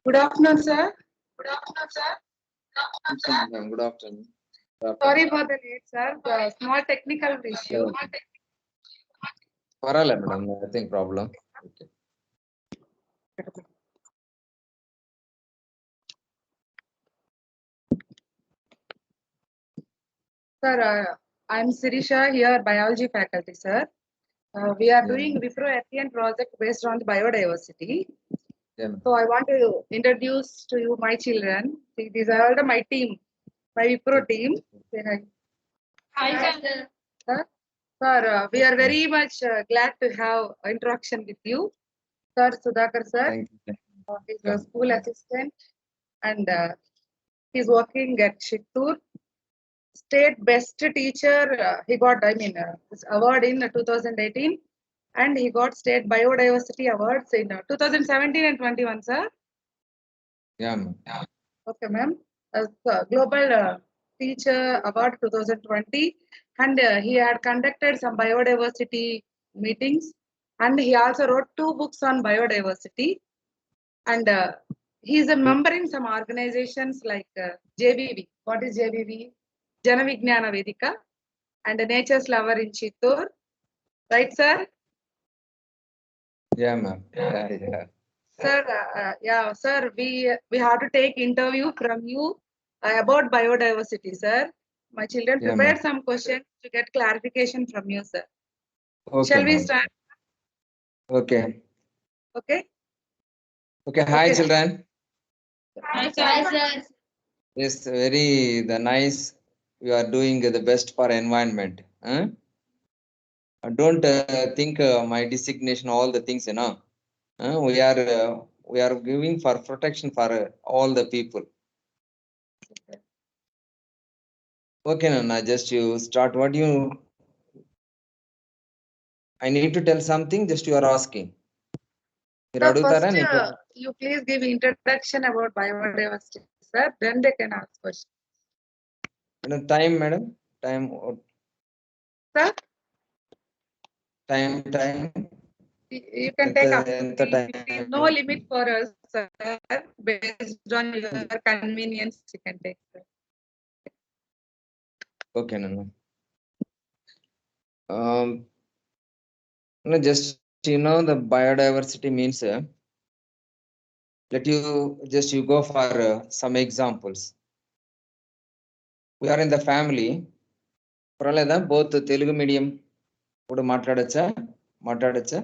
Good afternoon, sir. Good afternoon, sir. Good afternoon. Good afternoon. Sorry for the late, sir. The small technical issue. Parale, madam. Nothing problem. Okay. Sir, I'm Sirisha here, biology faculty, sir. We are Yeah, doing ma'am. Wipro FPN project based on the biodiversity. Yeah, ma'am. So I want to introduce to you my children. These are all my team, my Wipro team. Say hi. Hi, sir. Sir, sir, we are Okay. very much glad to have interaction with you. Sir, Sudhakar, sir, Thank you. he's a Yeah. school assistant and he's working at Chittoor. State best teacher, he got, this award in 2018 and he got state biodiversity awards in 2017 and 21, sir. Yeah, ma'am. Okay, ma'am. Global teacher award 2020 and he had conducted some biodiversity meetings and he also wrote 2 books on biodiversity and he's a member in some organizations like JVV. What is JVV? Jana Vijnana Vedika and Nature's Lover in Chittoor. Right, sir? Yeah, ma'am. Yeah. Sir, yeah, sir, we have to take interview from you about biodiversity, sir. My children Yeah, prepared ma'am. some questions to get clarification from you, sir. Okay, Shall we ma'am. start? Okay. Okay. Okay. Hi, Okay. children. Hi, sir. It's very nice. You are doing the best for environment. Huh? Don't think my designation, all the things, we are giving for protection for all the people. Okay, Nana, just you start. What you? I need to tell something. Just you are asking. Sir, first, you please give introduction about biodiversity, sir. Then they can ask questions. Time, madam. Time. Sir, Time. you can take up to Enta 15. No limit for us, sir. Based on your convenience, you can take, sir. Okay, Nana. No, just the biodiversity means. Let you go for some examples. We are in the family. పర్వాలేదా both Telugu medium కూడా మాట్లాడచ్చా Yes, sir.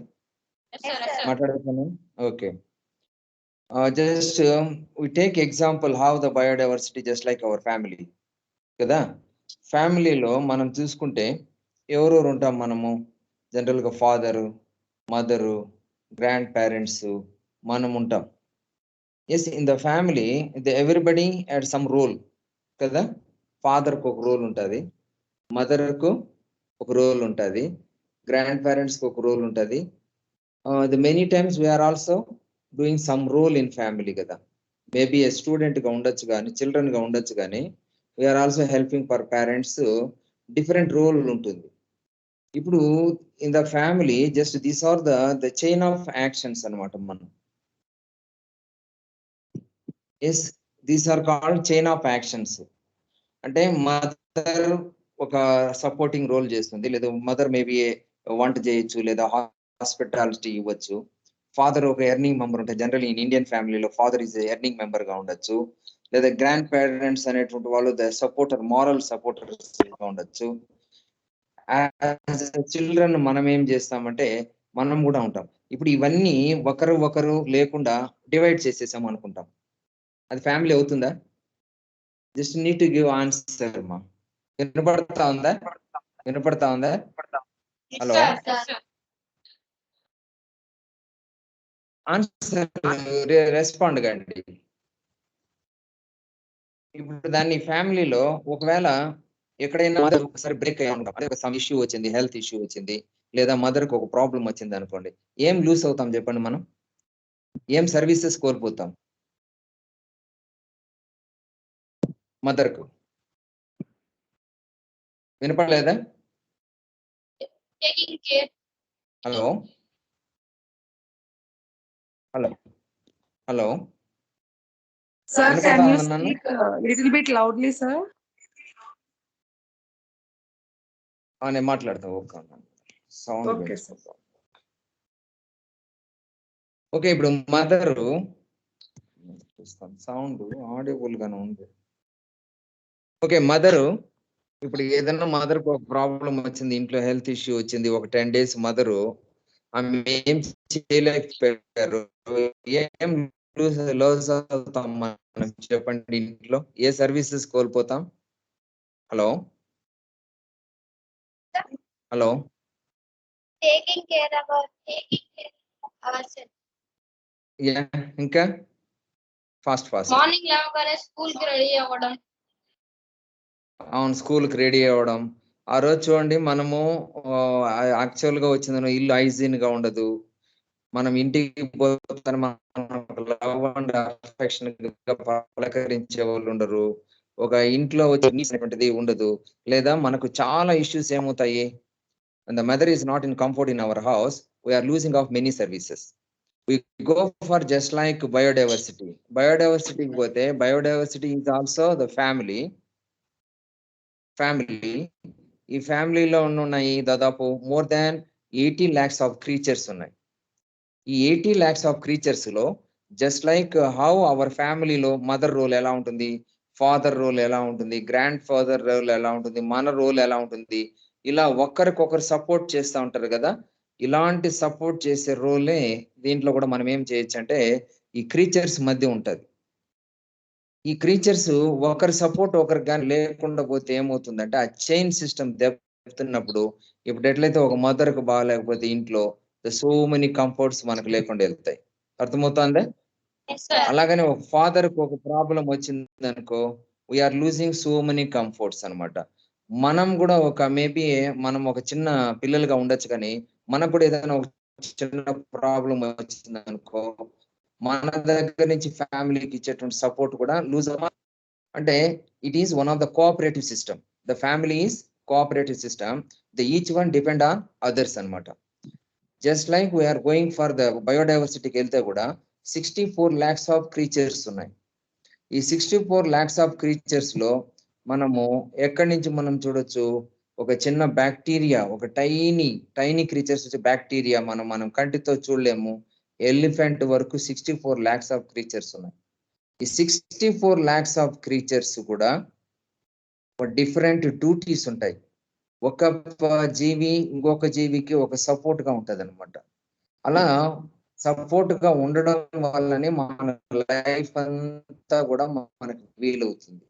మాట్లాడచ్చాను okay just we take example how the biodiversity just like our family కదా ఫ్యామిలీలో మనం చూసుకుంటే ఎవరెవరు ఉంటాం మనము జనరల్గా ఫాదరు మదరు గ్రాండ్ పేరెంట్స్ మనం ఉంటాం as in the family everybody at some role కదా ఫాదర్కి ఒక రోల్ ఉంటుంది మదర్కు ఒక రోల్ ఉంటుంది గ్రాండ్ పేరెంట్స్కి ఒక రోల్ ఉంటుంది the many times we are also doing some role in family కదా మేబీ ఏ స్టూడెంట్గా ఉండొచ్చు కానీ చిల్డ్రన్గా ఉండొచ్చు కానీ we are also helping for parents different role ఉంటుంది ఇప్పుడు in the family just these are the chain of actions అనమాట మనం as these are called chain of actions అంటే మదర్ ఒక సపోర్టింగ్ రోల్ చేస్తుంది లేదా మదర్ మేబీ వంట చేయొచ్చు లేదా హాస్పిటాలిటీ ఇవ్వచ్చు ఫాదర్ ఒక ఎర్నింగ్ మెంబర్ ఉంటాయి జనరల్ ఇన్ ఇండియన్ ఫ్యామిలీలో ఫాదర్ ఈజ్ ఎర్నింగ్ మెంబర్ గా ఉండొచ్చు లేదా గ్రాండ్ పేరెంట్స్ అనేటువంటి వాళ్ళు ద సపోర్టర్ మారల్ సపోర్టర్స్ గా ఉండొచ్చు చిల్డ్రన్ మనం ఏం చేస్తామంటే మనం కూడా ఉంటాం ఇప్పుడు ఇవన్నీ ఒకరు లేకుండా డివైడ్ చేసేసాం అనుకుంటాం అది ఫ్యామిలీ అవుతుందా just need to give answer మా వినపడతా ఉందా హలో ఆన్సర్ రెస్పాండ్ కండి ఇప్పుడు దాన్ని ఫ్యామిలీలో ఒకవేళ ఎక్కడైనా ఒకసారి బ్రేక్ అయ్యి ఉంటాం అంటే సమ్ ఇష్యూ వచ్చింది హెల్త్ ఇష్యూ వచ్చింది లేదా మదర్కి ఒక ప్రాబ్లం వచ్చింది అనుకోండి ఏం లూస్ అవుతాం చెప్పండి మనం ఏం సర్వీసెస్ కోల్పోతాం మదర్కు వినపడలేదా హలో హలో Sir, వినపడతా can you ఉందా నాన్న? speak little bit loudly, sir? నేను మాట్లాడతా ఓకే సౌండ్ Okay, sir. పెంచుకుంటాం. ఓకే ఇప్పుడు మదరు సౌండ్ ఆడియబుల్ గానే ఉంది. ఓకే మదరు ఇప్పుడు ఏదైనా మదర్ ఒక ప్రాబ్లం వచ్చింది, ఇంట్లో హెల్త్ ఇష్యూ వచ్చింది, ఒక 10 days మదరు ఆమె ఏం చేయలేకపోయారు, ఏం లాస్ అవుతాం మనం చెప్పండి? ఇంట్లో ఏ సర్వీసెస్ కోల్పోతాం? Hello hello taking care of ourselves. ఇంకా ఫాస్ట్ మార్నింగ్ లేవగానే స్కూల్ కి రెడీ అవ్వడం. అవును, స్కూల్కి రెడీ అవ్వడం. ఆ రోజు చూడండి మనము యాక్చువల్ గా వచ్చింది ఇల్లు హైజీన్ గా ఉండదు, మనం ఇంటికి పోతే లవ్ అండ్ అఫెక్షన్ పలకరించే వాళ్ళు ఉండరు, ఒక ఇంట్లో వచ్చి ఉండదు, లేదా మనకు చాలా ఇష్యూస్ ఏమవుతాయి, and the mother is not in comfort in our house, we are losing of many services. We go for just like biodiversity. Biodiversity పోతే biodiversity is also the family. ఈ ఫ్యామిలీలో ఉన్నాయి దాదాపు more than 80 lakhs of creatures ఉన్నాయి. ఈ 80 lakhs of creatures లో just like how our ఫ్యామిలీలో mother role ఎలా ఉంటుంది, ఫాదర్ రోల్ ఎలా ఉంటుంది, గ్రాండ్ ఫాదర్ రోల్ ఎలా ఉంటుంది, మన రోల్ ఎలా ఉంటుంది, ఇలా ఒకరికొకరు సపోర్ట్ చేస్తూ ఉంటారు కదా. ఇలాంటి సపోర్ట్ చేసే రోలే దీంట్లో కూడా మనం ఏం చేయొచ్చు అంటే ఈ క్రీచర్స్ మధ్య ఉంటది. ఈ క్రీచర్స్ ఒకరి సపోర్ట్ ఒకరికి కానీ లేకుండా పోతే ఏమవుతుందంటే ఆ చైన్ సిస్టమ్ దెబ్బతున్నప్పుడు, ఇప్పుడు ఎట్లయితే ఒక మదర్ కు బాగాలేకపోతే ఇంట్లో సో మెనీ కంఫర్ట్స్ మనకు లేకుండా వెళ్తాయి. అర్థమవుతుందా? అలాగనే ఒక ఫాదర్ కు ఒక ప్రాబ్లం వచ్చింది అనుకో, we are losing so many comforts అన్నమాట. మనం కూడా ఒక మేబీ మనం ఒక చిన్న పిల్లలుగా ఉండొచ్చు, కానీ మనకు కూడా ఏదైనా ఒక చిన్న ప్రాబ్లం వచ్చింది అనుకో, మన దగ్గర నుంచి ఫ్యామిలీకి ఇచ్చేటువంటి సపోర్ట్ కూడా లూజ్ అంటే it is one of the cooperative system. The family is cooperative system, the each one depend on others అన్నమాట. Just like we are going for the బయోడైవర్సిటీకి వెళ్తే కూడా 64 lakhs ఆఫ్ క్రీచర్స్ ఉన్నాయి. ఈ 64 lakhs ఆఫ్ క్రీచర్స్ లో మనము ఎక్కడి నుంచి మనం చూడొచ్చు, ఒక చిన్న బ్యాక్టీరియా, ఒక టైనీ క్రీచర్స్ వచ్చే బ్యాక్టీరియా మనం కంటితో చూడలేము. ఎలిఫెంట్ వరకు 64 lakhs ఆఫ్ క్రీచర్స్ ఉన్నాయి. ఈ 64 lakhs ఆఫ్ క్రీచర్స్ కూడా డిఫరెంట్ డ్యూటీస్ ఉంటాయి. ఒక జీవి ఇంకొక జీవికి ఒక సపోర్ట్ గా ఉంటది అనమాట. అలా సపోర్ట్ గా ఉండడం వల్లనే మన లైఫ్ అంతా కూడా మనకు వీలవుతుంది.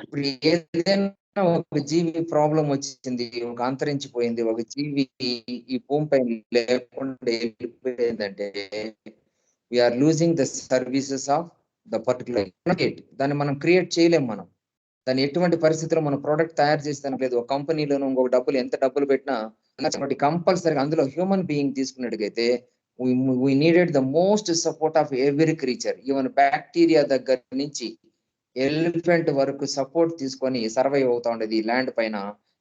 ఇప్పుడు ఏదైనా ఒక జీవి ప్రాబ్లం వచ్చింది, ఒక అంతరించిపోయింది, ఒక జీవి ఈ భూమి పైన లేకుండా వెళ్ళిపోయిందంటే we are losing the services of the particular. దాన్ని మనం క్రియేట్ చేయలేం. మనం దాన్ని ఎటువంటి పరిస్థితుల్లో మనం ప్రోడక్ట్ తయారు చేస్తానికి లేదు. ఒక కంపెనీలోనూ ఇంకొక ఎంత డబ్బులు పెట్టినా కంపల్సరీగా అందులో హ్యూమన్ బీయింగ్ తీసుకున్నట్టుగైతే we needed the most support of every creature, even bacteria దగ్గర నుంచి ఎలిఫెంట్ వరకు సపోర్ట్ తీసుకొని సర్వైవ్ అవుతా ఉండేది ఈ ల్యాండ్ పైన,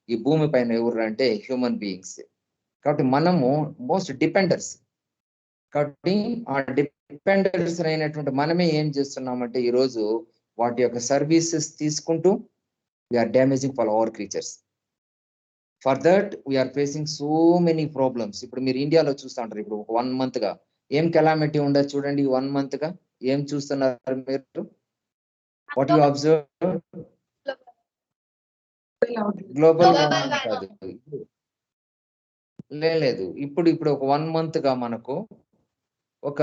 ఈ భూమి పైన ఎవరు అంటే హ్యూమన్ బీయింగ్స్. కాబట్టి మనము మోస్ట్ డిపెండర్స్. కాబట్టి ఆ డిపెండర్స్ అయినటువంటి మనమే ఏం చేస్తున్నామంటే ఈ రోజు వాటి యొక్క సర్వీసెస్ తీసుకుంటూ we are damaging for our creatures. For that we are facing so many problems. ఇప్పుడు మీరు ఇండియాలో చూస్తూ ఉంటారు, ఇప్పుడు 1 month గా ఏం కెలామిటీ ఉండదు చూడండి. 1 month గా ఏం చూస్తున్నారు మీరు? What you observe? గ్లోబల్ కాదు, లేదు. ఇప్పుడు ఒక 1 month గా మనకు ఒక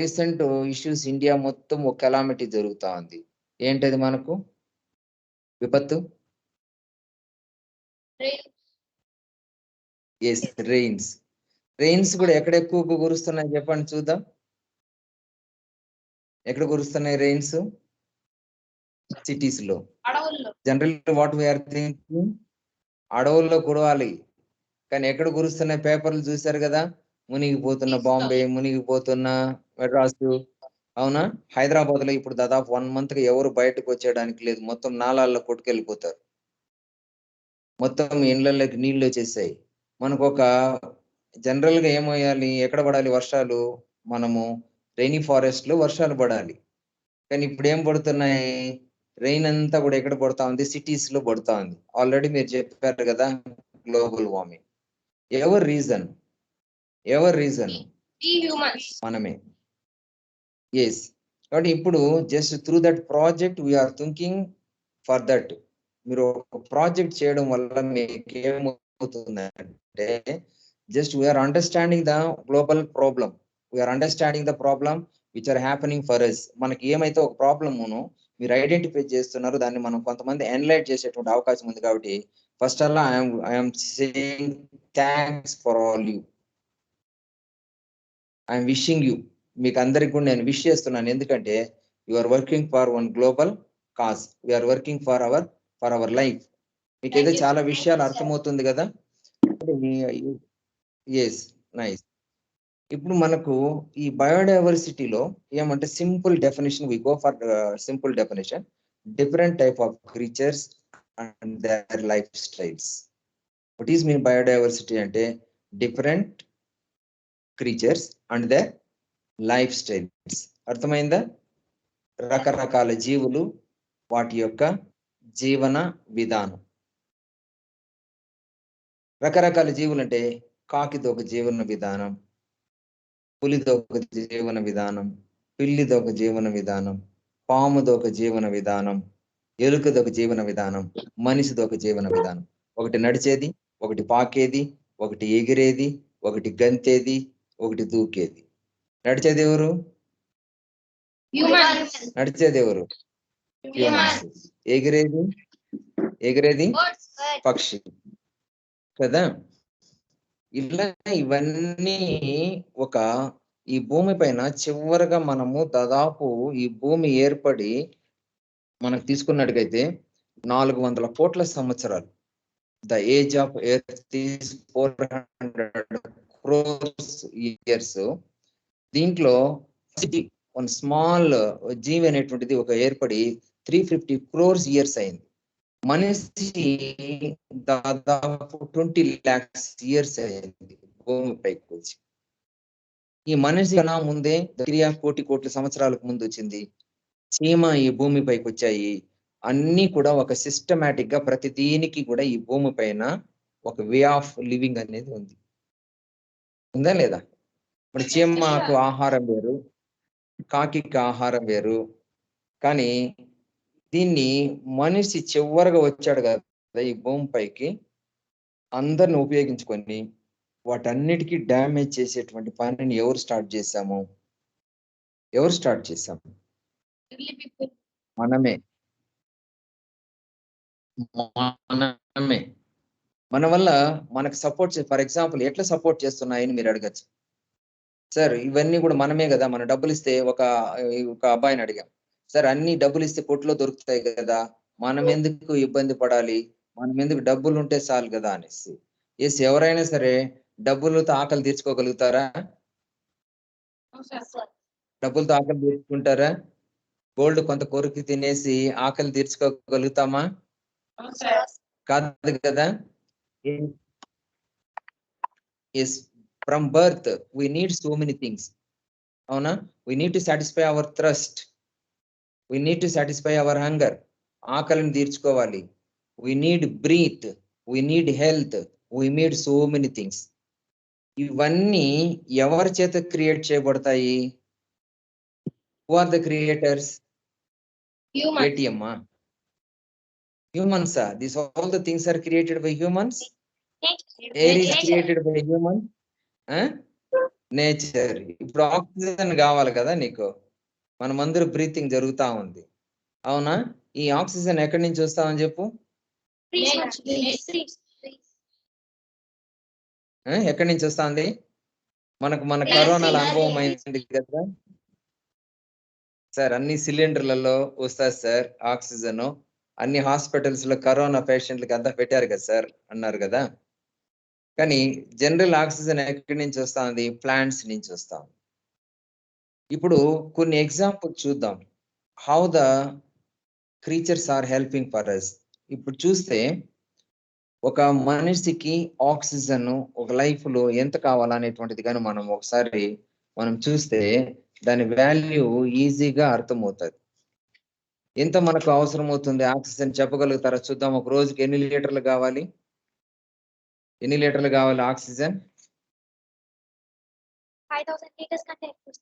రీసెంట్ ఇష్యూస్ ఇండియా మొత్తం ఒక కెలామిటీ జరుగుతా ఉంది. ఏంటది మనకు? విపత్తు. ఎస్, రెయిన్స్ కూడా ఎక్కడ ఎక్కువ కురుస్తున్నాయి చెప్పండి చూద్దాం. ఎక్కడ కురుస్తున్నాయి రెయిన్స్? సిటీస్ లో. జనరల్ వాట్ వీఆర్ థింకింగ్ అడవుల్లో కురవాలి, కానీ ఎక్కడ కురుస్తున్నాయి? పేపర్లు చూశారు కదా, మునిగిపోతున్న బాంబే, మునిగిపోతున్న మెడ్రాసు. అవునా? హైదరాబాద్ లో ఇప్పుడు దాదాపు 1 month గా ఎవరు బయటకు వచ్చేయడానికి లేదు, మొత్తం నాలాల్లో కొట్టుకెళ్ళిపోతారు, మొత్తం ఇళ్లలోకి నీళ్లు వచ్చేసాయి. మనకు ఒక జనరల్ గా ఏమోయాలి, ఎక్కడ పడాలి వర్షాలు? మనము రెయినీ ఫారెస్ట్ లో వర్షాలు పడాలి. కానీ ఇప్పుడు ఏం పడుతున్నాయి? రెయిన్ అంతా కూడా ఎక్కడ పడుతా ఉంది? సిటీస్ లో పడుతా ఉంది. ఆల్రెడీ మీరు చెప్పారు కదా global warming. Ever reason We humans. మనమే. ఎస్. కాబట్టి ఇప్పుడు just through that project we are thinking for that. మీరు ఒక ప్రాజెక్ట్ చేయడం వల్ల మీకు ఏమవుతుందంటే just we are understanding the global problem. We are understanding the problem which are happening for us. మనకి ఏమైతే ఒక ప్రాబ్లమును మీరు ఐడెంటిఫై చేస్తున్నారు, దాన్ని మనం కొంతమంది ఎనలైట్ చేసేటువంటి అవకాశం ఉంది. కాబట్టి first all I'm saying thanks for all you. I'm wishing you. మీకు అందరికి కూడా నేను విష్ చేస్తున్నాను. ఎందుకంటే you are working for one global cause. We are working for our life. మీకు ఏదో చాలా విషయాలు అర్థమవుతుంది కదా. Yes, nice. ఇప్పుడు మనకు ఈ బయోడైవర్సిటీలో ఏమంటే simple definition, we go for simple definition. Different type of creatures and their life styles. What is mean biodiversity అంటే different creatures and their life styles. అర్థమైందా? రకరకాల జీవులు, వాటి యొక్క జీవన విధానం. రకరకాల జీవులు అంటే కాకితో ఒక జీవన విధానం, పులితో ఒక జీవన విధానం, పిల్లితో ఒక జీవన విధానం, పాముతో ఒక జీవన విధానం, ఎలుకతో ఒక జీవన విధానం, మనిషితో ఒక జీవన విధానం. ఒకటి నడిచేది, ఒకటి పాకేది, ఒకటి ఎగిరేది, ఒకటి గంతేది, ఒకటి దూకేది. నడిచేది ఎవరు? Humans. నడిచేది ఎవరు? హ్యూమన్స్. ఎగిరేది Birds. పక్షి కదా. ఇలా ఇవన్నీ ఒక ఈ భూమి పైన చివరగా మనము దాదాపు ఈ భూమి ఏర్పడి మనకు తీసుకున్నట్టుగైతే 400 కోట్ల సంవత్సరాలు. The age of earth is 400 crores years. దీంట్లో వన్ స్మాల్ జీవి అనేటువంటిది ఒక ఏర్పడి 350 crores ఇయర్స్ అయింది. మనిషి దాదాపు 20 lakhs ఇయర్స్ అయింది భూమిపైకి వచ్చి. ఈ మనిషి కన్నా ముందే క్రియా కోట్ల సంవత్సరాలకు ముందు వచ్చింది. చీమ ఈ భూమిపైకి వచ్చాయి. అన్ని కూడా ఒక సిస్టమేటిక్ గా ప్రతి దీనికి కూడా ఈ భూమి పైన ఒక వే ఆఫ్ లివింగ్ అనేది ఉంది. ఉందా లేదా? ఇప్పుడు చీమకు ఆహారం వేరు, కాకి ఆహారం వేరు. కానీ దీన్ని మనిషి చివరగా వచ్చాడు కదా ఈ భూమిపైకి, అందరిని ఉపయోగించుకొని వాటన్నిటికీ డ్యామేజ్ చేసేటువంటి పనిని ఎవరు స్టార్ట్ చేశాము? మనమే. మన వల్ల మనకు సపోర్ట్ ఫర్ ఎగ్జాంపుల్ ఎట్లా సపోర్ట్ చేస్తున్నాయని మీరు అడగచ్చు. సార్ ఇవన్నీ కూడా మనమే కదా, మన డబ్బులు ఇస్తే ఒక అబ్బాయిని అడిగాం, సార్ అన్ని డబ్బులు ఇస్తే కొట్లో దొరుకుతాయి కదా, మనం ఎందుకు ఇబ్బంది పడాలి, మనం ఎందుకు, డబ్బులు ఉంటే చాలు కదా అనేసి. ఎస్, ఎవరైనా సరే డబ్బులతో ఆకలి తీర్చుకోగలుగుతారా? డబ్బులతో ఆకలి తీర్చుకుంటారా? గోల్డ్ కొంత కొరికి తినేసి ఆకలి తీర్చుకోగలుగుతామా? కాదు కదా. Yes, from birth we need so many things. అవునా? we need to satisfy our thirst, we need to satisfy our hunger. ఆకలిని తీర్చుకోవాలి. we need breathe, we need health, we need so many things. ఇవన్నీ ఎవరి చేత create చేయబడతాయి? who are the creators? ATM humans. These all the things are created by humans. Air is created by humans. Nature. ఇప్పుడు oxygen కావాలి కదా నీకు, మనమందరూ breathing జరుగుతా ఉంది, అవునా? ఈ ఆక్సిజన్ ఎక్కడి నుంచి వస్తామని చెప్పు? ఎక్కడి నుంచి వస్తుంది? మన కరోనాలో అనుభవం అయింది కదా సార్. అన్ని సిలిండర్లలో వస్తుంది సార్ ఆక్సిజన్. అన్ని హాస్పిటల్స్ లో కరోనా పేషెంట్లకి అంతా పెట్టారు కదా సార్ అన్నారు కదా. కానీ జనరల్ ఆక్సిజన్ ఎక్కడి నుంచి వస్తుంది? ప్లాంట్స్ నుంచి వస్తాం. ఇప్పుడు కొన్ని ఎగ్జాంపుల్ చూద్దాం, how the creatures are helping for us. ఇప్పుడు చూస్తే ఒక మనిషికి ఆక్సిజన్ ఒక లైఫ్ లో ఎంత కావాలనేటువంటిది కానీ మనం ఒకసారి చూస్తే దాని వాల్యూ ఈజీగా అర్థమవుతుంది. ఎంత మనకు అవసరం అవుతుంది ఆక్సిజన్ చెప్పగలుగుతారా చూద్దాం. ఒక రోజుకి ఎన్ని లీటర్లు కావాలి? ఎన్ని లీటర్లు కావాలి ఆక్సిజన్? 5,000 liters కంటే ఎక్కువ.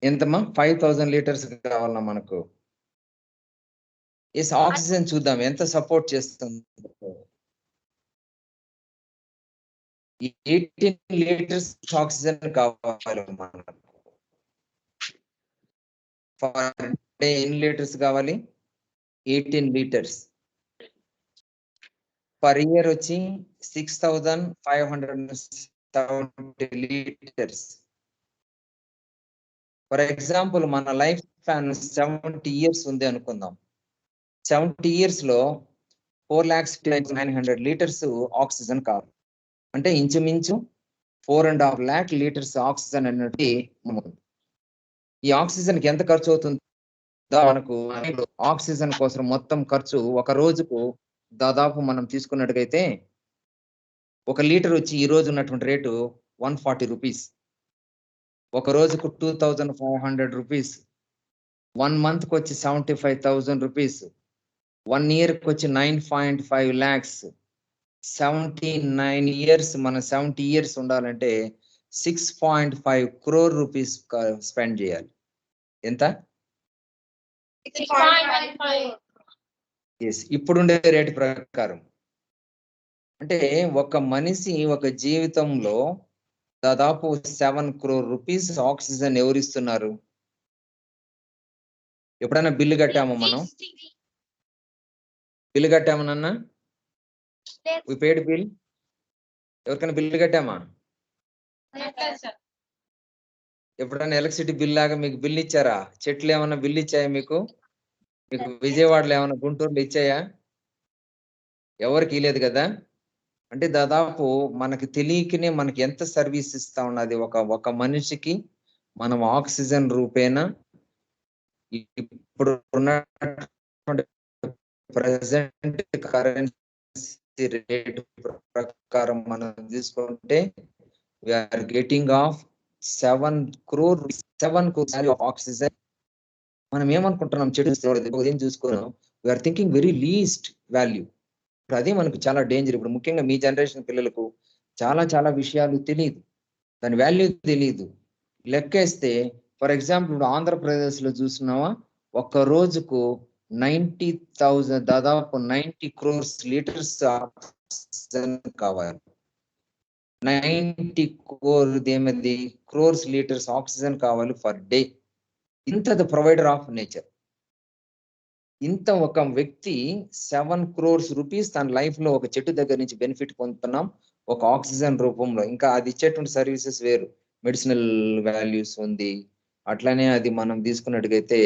ఎంతమ్మా? 5,000 లీటర్స్ కావాలన్నా మనకు. ఎస్, ఆక్సిజన్ చూద్దాం ఎంత సపోర్ట్ చేస్తుంది. 18 లీటర్స్ ఆక్సిజన్ కావాలి మనకు. పర్ డే ఎన్ని లీటర్స్ కావాలి? 18 లీటర్స్. పర్ ఇయర్ వచ్చి 6,570 లీటర్స్. ఫర్ ఎగ్జాంపుల్ మన లైఫ్ స్పాన్ 70 ఇయర్స్ ఉంది అనుకుందాం. 70 ఇయర్స్ లో 4,59,900 లీటర్స్ ఆక్సిజన్ కావాలి. అంటే ఇంచుమించు 4.5 lakh లీటర్స్ ఆక్సిజన్ అన్నట్టు ఈ ఆక్సిజన్ కి ఎంత ఖర్చు అవుతుంది? మనకు ఆక్సిజన్ కోసం మొత్తం ఖర్చు ఒక రోజుకు దాదాపు మనం తీసుకున్నట్టుగైతే 1 లీటర్ వచ్చి ఈ రోజు ఉన్నటువంటి రేటు 140 రూపీస్. ఒక రోజుకు 2,500 రూపీస్. 1 మంత్ కి వచ్చి 75,000 రూపీస్. 1 ఇయర్ కి వచ్చి 9.5 lakhs. 79 ఇయర్స్, మన 70 ఇయర్స్ ఉండాలంటే 6.5 crore రూపీస్ స్పెండ్ చేయాలి. ఎంత? 6.5. ఎస్, ఇప్పుడుండే రేటు ప్రకారం. అంటే ఒక మనిషి ఒక జీవితంలో దాదాపు 7 crore రూపీస్ ఆక్సిజన్ ఎవరిస్తున్నారు? ఎప్పుడైనా బిల్లు కట్టామా మనం? బిల్లు కట్టామనన్నా? we paid bill? ఎవరికైనా బిల్లు కట్టామా? ఎప్పుడైనా ఎలక్ట్రిసిటీ బిల్ లాగా మీకు బిల్లు ఇచ్చారా? చెట్లు ఏమైనా బిల్లు ఇచ్చాయా మీకు? మీకు విజయవాడలో ఏమైనా గుంటూరులో ఇచ్చాయా? ఎవరికి లేదు కదా. అంటే దాదాపు మనకి తెలియకనే మనకి ఎంత సర్వీస్ ఇస్తా ఉన్నది ఒక మనిషికి మనం ఆక్సిజన్ రూపేణా ఇప్పుడు ఉన్నటువంటి ప్రెసెంట్ కరెన్సీ రేట్ ప్రకారం మనం తీసుకుంటే we are getting of 7 crore of oxygen. మనం ఏమనుకుంటున్నాం? చెడు చూసుకున్నాం. We are thinking very least value. ఇప్పుడు అదే మనకు చాలా డేంజర్. ఇప్పుడు ముఖ్యంగా మీ జనరేషన్ పిల్లలకు చాలా చాలా విషయాలు తెలియదు, దాని వాల్యూ తెలియదు. లెక్కేస్తే ఫర్ ఎగ్జాంపుల్ ఇప్పుడు ఆంధ్రప్రదేశ్ లో చూస్తున్నావా, ఒక్క రోజుకు 90,000 దాదాపు 90 crores లీటర్స్ ఆక్సిజన్ కావాలి. 90 crores లీటర్స్ ఆక్సిజన్ కావాలి ఫర్ డే. ఇంత ద ప్రొవైడర్ ఆఫ్ నేచర్. ఇంత ఒక వ్యక్తి 7 crores రూపీస్ తన లైఫ్ లో ఒక చెట్టు దగ్గర నుంచి బెనిఫిట్ పొందుతున్నాం ఒక ఆక్సిజన్ రూపంలో. ఇంకా అది ఇచ్చేటువంటి సర్వీసెస్ వేరు, మెడిసినల్ వాల్యూస్ ఉంది. అట్లానే అది మనం తీసుకున్నట్టుగైతే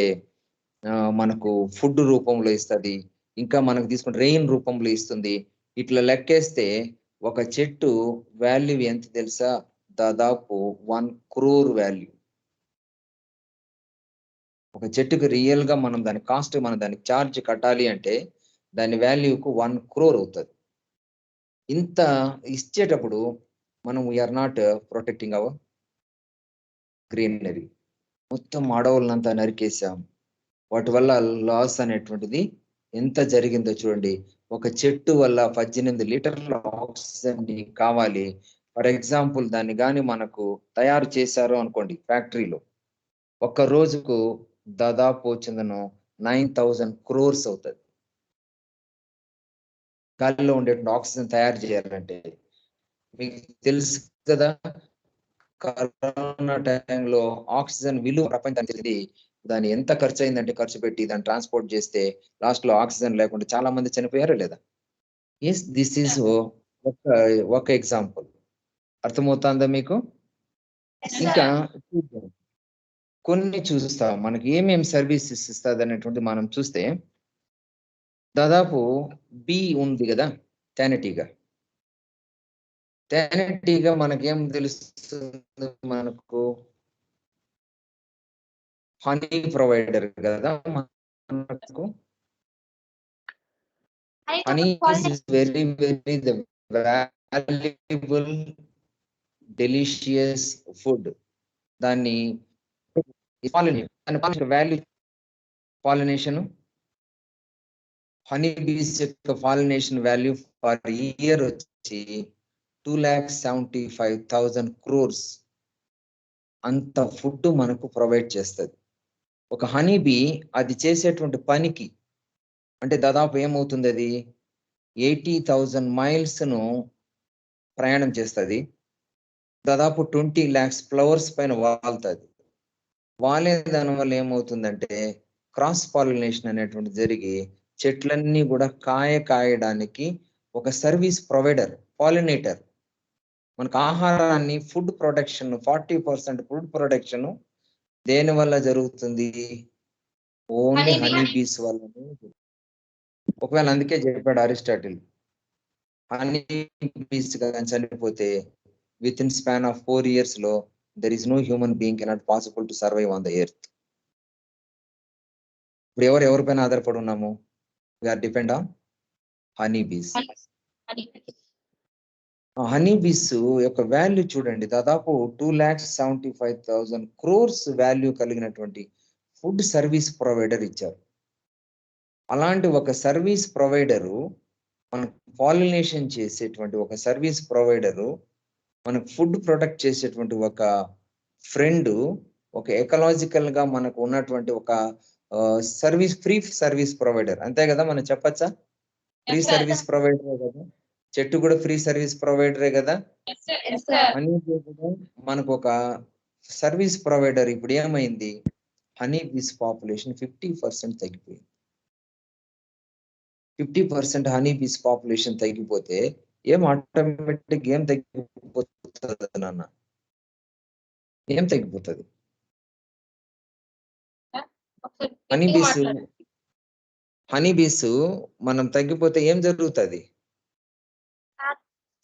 మనకు ఫుడ్ రూపంలో ఇస్తుంది, ఇంకా మనకు తీసుకుంటే రెయిన్ రూపంలో ఇస్తుంది. ఇట్లా లెక్కేస్తే ఒక చెట్టు వాల్యూ ఎంత తెలుసా? దాదాపు 1 crore వాల్యూ. ఒక చెట్టుకు రియల్ గా మనం దాని కాస్ట్, మనం దానికి ఛార్జ్ కట్టాలి అంటే దాని వాల్యూకు 1 crore అవుతుంది. ఇంత ఇచ్చేటప్పుడు మనం we are not protecting our greenery. మొత్తం అడవులనంతా నరికేసాం. వాటి వల్ల లాస్ అనేటువంటిది ఎంత జరిగిందో చూడండి. ఒక చెట్టు వల్ల 18 లీటర్ల ఆక్సిజన్ కావాలి. ఫర్ ఎగ్జాంపుల్ దాన్ని కానీ మనకు తయారు చేశారు అనుకోండి ఫ్యాక్టరీలో, ఒక్క రోజుకు దాదాపు వచ్చిందను 9,000 crores అవుతుంది. గాలిలో ఉండేటువంటి ఆక్సిజన్ తయారు చేయాలంటే మీకు తెలుసు కదా, కరోనా టైంలో ఆక్సిజన్ విలువ ప్రపంచానికి తెలిసింది. దాని ఎంత ఖర్చు అయిందంటే, ఖర్చు పెట్టి దాన్ని ట్రాన్స్పోర్ట్ చేస్తే లాస్ట్ లో ఆక్సిజన్ లేకుండా చాలా మంది చనిపోయారా లేదా? ఎస్, దిస్ ఈజ్ ఒక ఎగ్జాంపుల్. అర్థమవుతుందా మీకు? ఇంకా కొన్ని చూస్తాం మనకి ఏమేమి సర్వీసెస్ ఇస్తుంది అనేటువంటి మనం చూస్తే, దాదాపు బి ఉంది కదా, తేనెటీగ. తేనెటీగ మనకేం తెలుస్తుంది? మనకు హనీ ప్రొవైడర్ కదా మనకు. Honey is very the valuable delicious food. దాన్ని వాల్యూ పాలినేషన్ హనీ బీస్ యొక్క పాలినేషన్ వాల్యూ పర్ ఇయర్ వచ్చి 2,75,000 crores అంత ఫుడ్ మనకు ప్రొవైడ్ చేస్తుంది. ఒక హనీ బీ అది చేసేటువంటి పనికి అంటే దాదాపు ఏమవుతుంది, అది 80,000 miles ను ప్రయాణం చేస్తుంది. దాదాపు 20 lakhs ఫ్లవర్స్ పైన వాళ్తుంది. వాలే దాని వల్ల ఏమవుతుందంటే క్రాస్ పాలినేషన్ అనేటువంటి జరిగి చెట్లన్నీ కూడా కాయడానికి ఒక సర్వీస్ ప్రొవైడర్, పాలినేటర్. మనకు ఆహారాన్ని ఫుడ్ ప్రొడక్షన్ 40% ఫుడ్ ప్రొడక్షన్ దేని వల్ల జరుగుతుంది, ఓన్లీ హనీ బీస్ వల్లనే. ఒకవేళ అందుకే చెప్పాడు అరిస్టాటిల్, హనీ బీస్ కానీ చనిపోతే with in span of 4 years లో there is no human being cannot possible to survive on the earth. ఇప్పుడు ఎవరిపైన ఆధారపడి ఉన్నాము, we are depend on honey bees. Honey bees యొక్క వాల్యూ చూడండి, దాదాపు 2,75,000 crores వాల్యూ కలిగినటువంటి ఫుడ్ సర్వీస్ ప్రొవైడర్ ఇచ్చారు. అలాంటి ఒక సర్వీస్ ప్రొవైడరు మనకు పాలినేషన్ చేసేటువంటి ఒక సర్వీస్ ప్రొవైడరు మనకు ఫుడ్ ప్రొడక్ట్ చేసేటువంటి ఒక ఫ్రెండ్, ఒక ఎకలాజికల్ గా మనకు ఉన్నటువంటి ఒక సర్వీస్, ఫ్రీ సర్వీస్ ప్రొవైడర్. అంతే కదా మనం చెప్పచ్చా? ఫ్రీ సర్వీస్ ప్రొవైడరే కదా, చెట్టు కూడా ఫ్రీ సర్వీస్ ప్రొవైడరే కదా. హనీ బీ కూడా మనకు ఒక సర్వీస్ ప్రొవైడర్. ఇప్పుడు ఏమైంది, హనీ బీస్ పాపులేషన్ 50% తగ్గిపోయింది. 50% హనీ బీస్ పాపులేషన్ తగ్గిపోతే ఏం ఆటోమేటిక్ ఏం తగ్గిపోతుంది నాన్న, ఏం తగ్గిపోతుంది? హనీ బీస్ మనం తగ్గిపోతే ఏం జరుగుతుంది?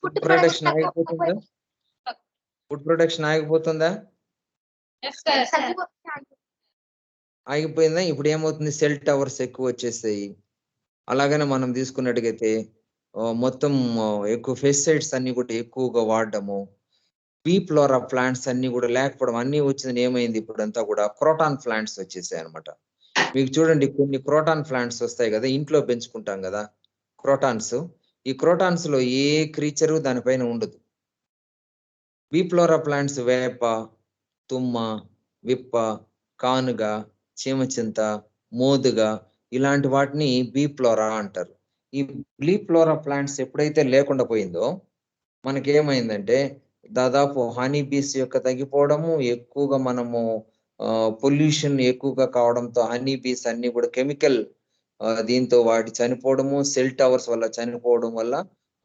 ఫుడ్ ప్రొడక్షన్ ఆగిపోతుందా? ఫుడ్ ప్రొడక్షన్ ఆగిపోతుందా? ఆగిపోయిందా? ఇప్పుడు ఏమవుతుంది, సెల్ టవర్స్ ఎక్కువ వచ్చేస్తాయి. అలాగనే మనం తీసుకున్నట్టుగైతే మొత్తం ఎక్కువ పెస్టిసైడ్స్ అన్ని కూడా ఎక్కువగా వాడడము, బీ ఫ్లోరా ప్లాంట్స్ అన్ని కూడా లేకపోవడం, అన్ని వచ్చింది. ఏమైంది, ఇప్పుడు అంతా కూడా క్రోటాన్ ప్లాంట్స్ వచ్చేసాయి అనమాట. మీకు చూడండి, కొన్ని క్రోటాన్ ప్లాంట్స్ వస్తాయి కదా, ఇంట్లో పెంచుకుంటాం కదా క్రోటాన్స్. ఈ క్రోటాన్స్ లో ఏ క్రీచరు దానిపైన ఉండదు. బీ ఫ్లోరా ప్లాంట్స్ వేప, తుమ్మ, విప్ప, కానుగ, చీమచింత, మోదుగ ఇలాంటి వాటిని బీ ఫ్లోరా అంటారు. ఈ బీ ఫ్లోరా ప్లాంట్స్ ఎప్పుడైతే లేకుండా పోయిందో మనకేమైందంటే దాదాపు హనీ బీస్ యొక్క తగ్గిపోవడము, ఎక్కువగా మనము పొల్యూషన్ ఎక్కువగా కావడంతో హనీ బీస్ అన్ని కూడా కెమికల్ దీంతో వాటి చనిపోవడము, సెల్ టవర్స్ వల్ల చనిపోవడం వల్ల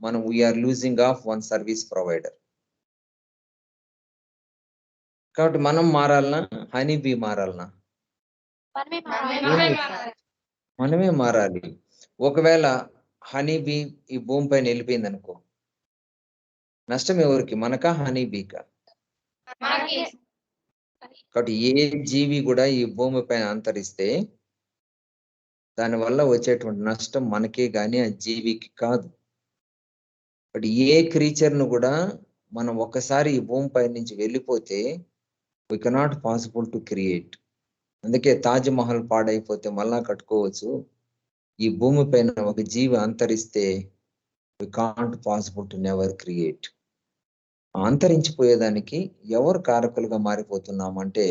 మనం we are losing of one service provider. కాబట్టి మనం మారాలనా, హనీ బీ మారాలనా? మనమే మారాలి. ఒకవేళ హనీ బీ ఈ భూమి పైన వెళ్ళిపోయింది అనుకో, నష్టం ఎవరికి, మనకా హనీ బీకా? కాబట్టి ఏ జీవి కూడా ఈ భూమి పైన అంతరిస్తే దానివల్ల వచ్చేటువంటి నష్టం మనకే గాని ఆ జీవికి కాదు. బట్ ఏ క్రీచర్ ను కూడా మనం ఒక్కసారి ఈ భూమి పై నుంచి వెళ్ళిపోతే we cannot possible to create. అందుకే తాజ్ మహల్ పాడైపోతే మళ్ళా కట్టుకోవచ్చు. ఈ భూమి పైన ఒక జీవి అంతరిస్తే we can't possible to never create. అంతరించిపోయేదానికి ఎవరు కారకులుగా మారిపోతున్నామంటే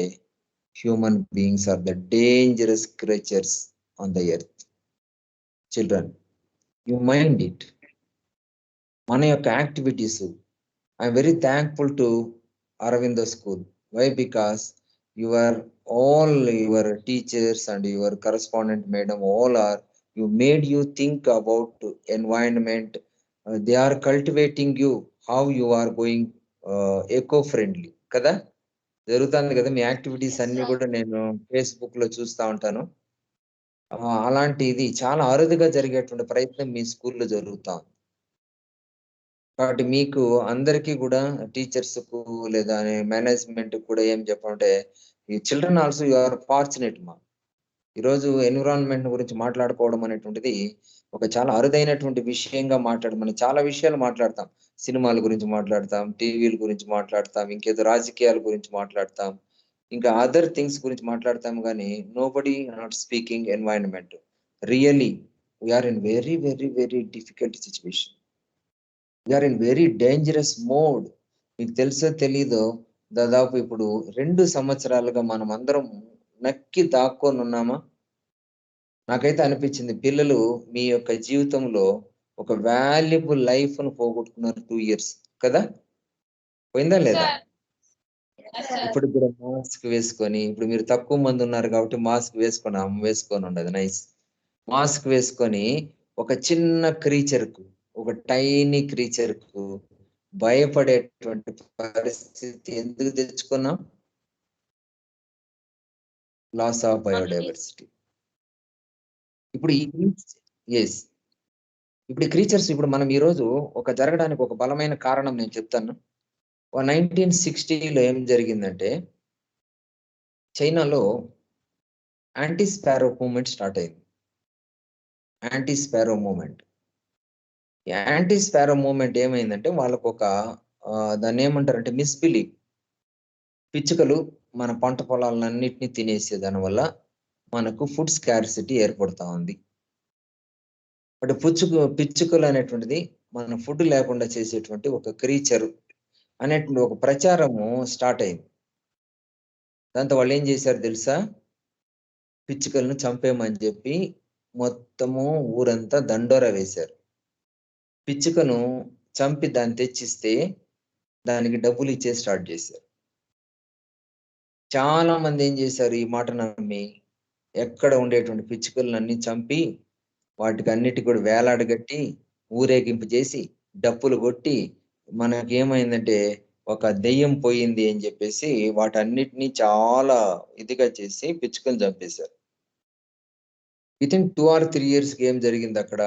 human beings are the dangerous creatures on the earth. Children, you mind it. మన యొక్క activities, I'm very thankful to Aurobindo school. Why? Because all your teachers and your correspondent madam all are, you made you think about environment. They are cultivating you how you are going eco friendly కదా. జరుగుతుంది కదా మీ activities అన్ని కూడా నేను Facebook లో చూస్తా ఉంటాను. అలాంటి ఇది చాలా అరుదుగా జరిగేటువంటి ప్రయత్నం మీ స్కూల్లో జరుగుతా ఉంది. కాబట్టి మీకు అందరికీ కూడా టీచర్స్ కు లేదా మేనేజ్మెంట్ కూడా ఏం చెప్పాలంటే, ఈ children also you are fortunate మా. ఈరోజు ఎన్విరాన్మెంట్ గురించి మాట్లాడుకోవడం అనేటువంటిది ఒక చాలా అరుదైనటువంటి విషయంగా మనం చాలా విషయాలు మాట్లాడతాం. సినిమాల గురించి మాట్లాడతాం, టీవీల గురించి మాట్లాడతాం, ఇంకేదో రాజకీయాల గురించి మాట్లాడతాం, ఇంకా అదర్ థింగ్స్ గురించి మాట్లాడతాం కానీ nobody not speaking environment. Really we are in very very very difficult situation. We are in very dangerous mode. మీకు తెలుసో తెలీదో దాదాపు ఇప్పుడు 2 సంవత్సరాలుగా మనం అందరం నక్కి దాక్కొని ఉన్నామా? నాకైతే అనిపించింది పిల్లలు మీ యొక్క జీవితంలో ఒక వాల్యుబుల్ లైఫ్ ను పోగొట్టుకున్నారు 2 years కదా, పోయిందా లేదా? ఇప్పుడు కూడా మాస్క్ వేసుకొని, ఇప్పుడు మీరు తక్కువ మంది ఉన్నారు కాబట్టి మాస్క్ వేసుకొని ఉండదు, నైస్. మాస్క్ వేసుకొని ఒక చిన్న క్రీచర్ కు, ఒక టైనీ క్రీచర్ కు భయపడేటువంటి పరిస్థితి ఎందుకు తెచ్చుకున్నాం? Loss of biodiversity. ఇప్పుడు ఇప్పుడు క్రీచర్స్ ఇప్పుడు మనం ఈ రోజు ఒక జరగడానికి ఒక బలమైన కారణం నేను చెప్తాను. 1960లో ఏం జరిగిందంటే చైనాలో యాంటీ స్పారో మూవ్మెంట్ స్టార్ట్ అయింది. యాంటీ స్పారో మూవ్మెంట్ ఏమైందంటే వాళ్ళకు ఒక దాన్ని ఏమంటారంటే మిస్బిలీవ్. పిచ్చుకలు మన పంట పొలాలన్నింటినీ తినేసే దాని వల్ల మనకు ఫుడ్ స్కార్సిటీ ఏర్పడుతా ఉంది. బట్ పిచ్చుకలు అనేటువంటిది మన ఫుడ్ లేకుండా చేసేటువంటి ఒక క్రీచర్ అనేటువంటి ఒక ప్రచారము స్టార్ట్ అయింది. దాంతో వాళ్ళు ఏం చేశారు తెలుసా? పిచ్చుకలను చంపేమని చెప్పి మొత్తము ఊరంతా దండోరా వేశారు. పిచ్చుకను చంపి దాన్ని తెచ్చిస్తే దానికి డబ్బులు ఇచ్చే స్టార్ట్ చేశారు. చాలా మంది ఏం చేశారు, ఈ మాట నమ్మి ఎక్కడ ఉండేటువంటి పిచ్చుకలన్నీ చంపి వాటికి అన్నిటి కూడా వేలాడగట్టి ఊరేగింపు చేసి డప్పులు కొట్టి మనకేమైందంటే ఒక దెయ్యం పోయింది అని చెప్పేసి వాటన్నిటినీ చాలా ఇదిగా చేసి పిచ్చుకలు చంపేశారు. వితిన్ 2 or 3 years ఏం జరిగింది అక్కడ?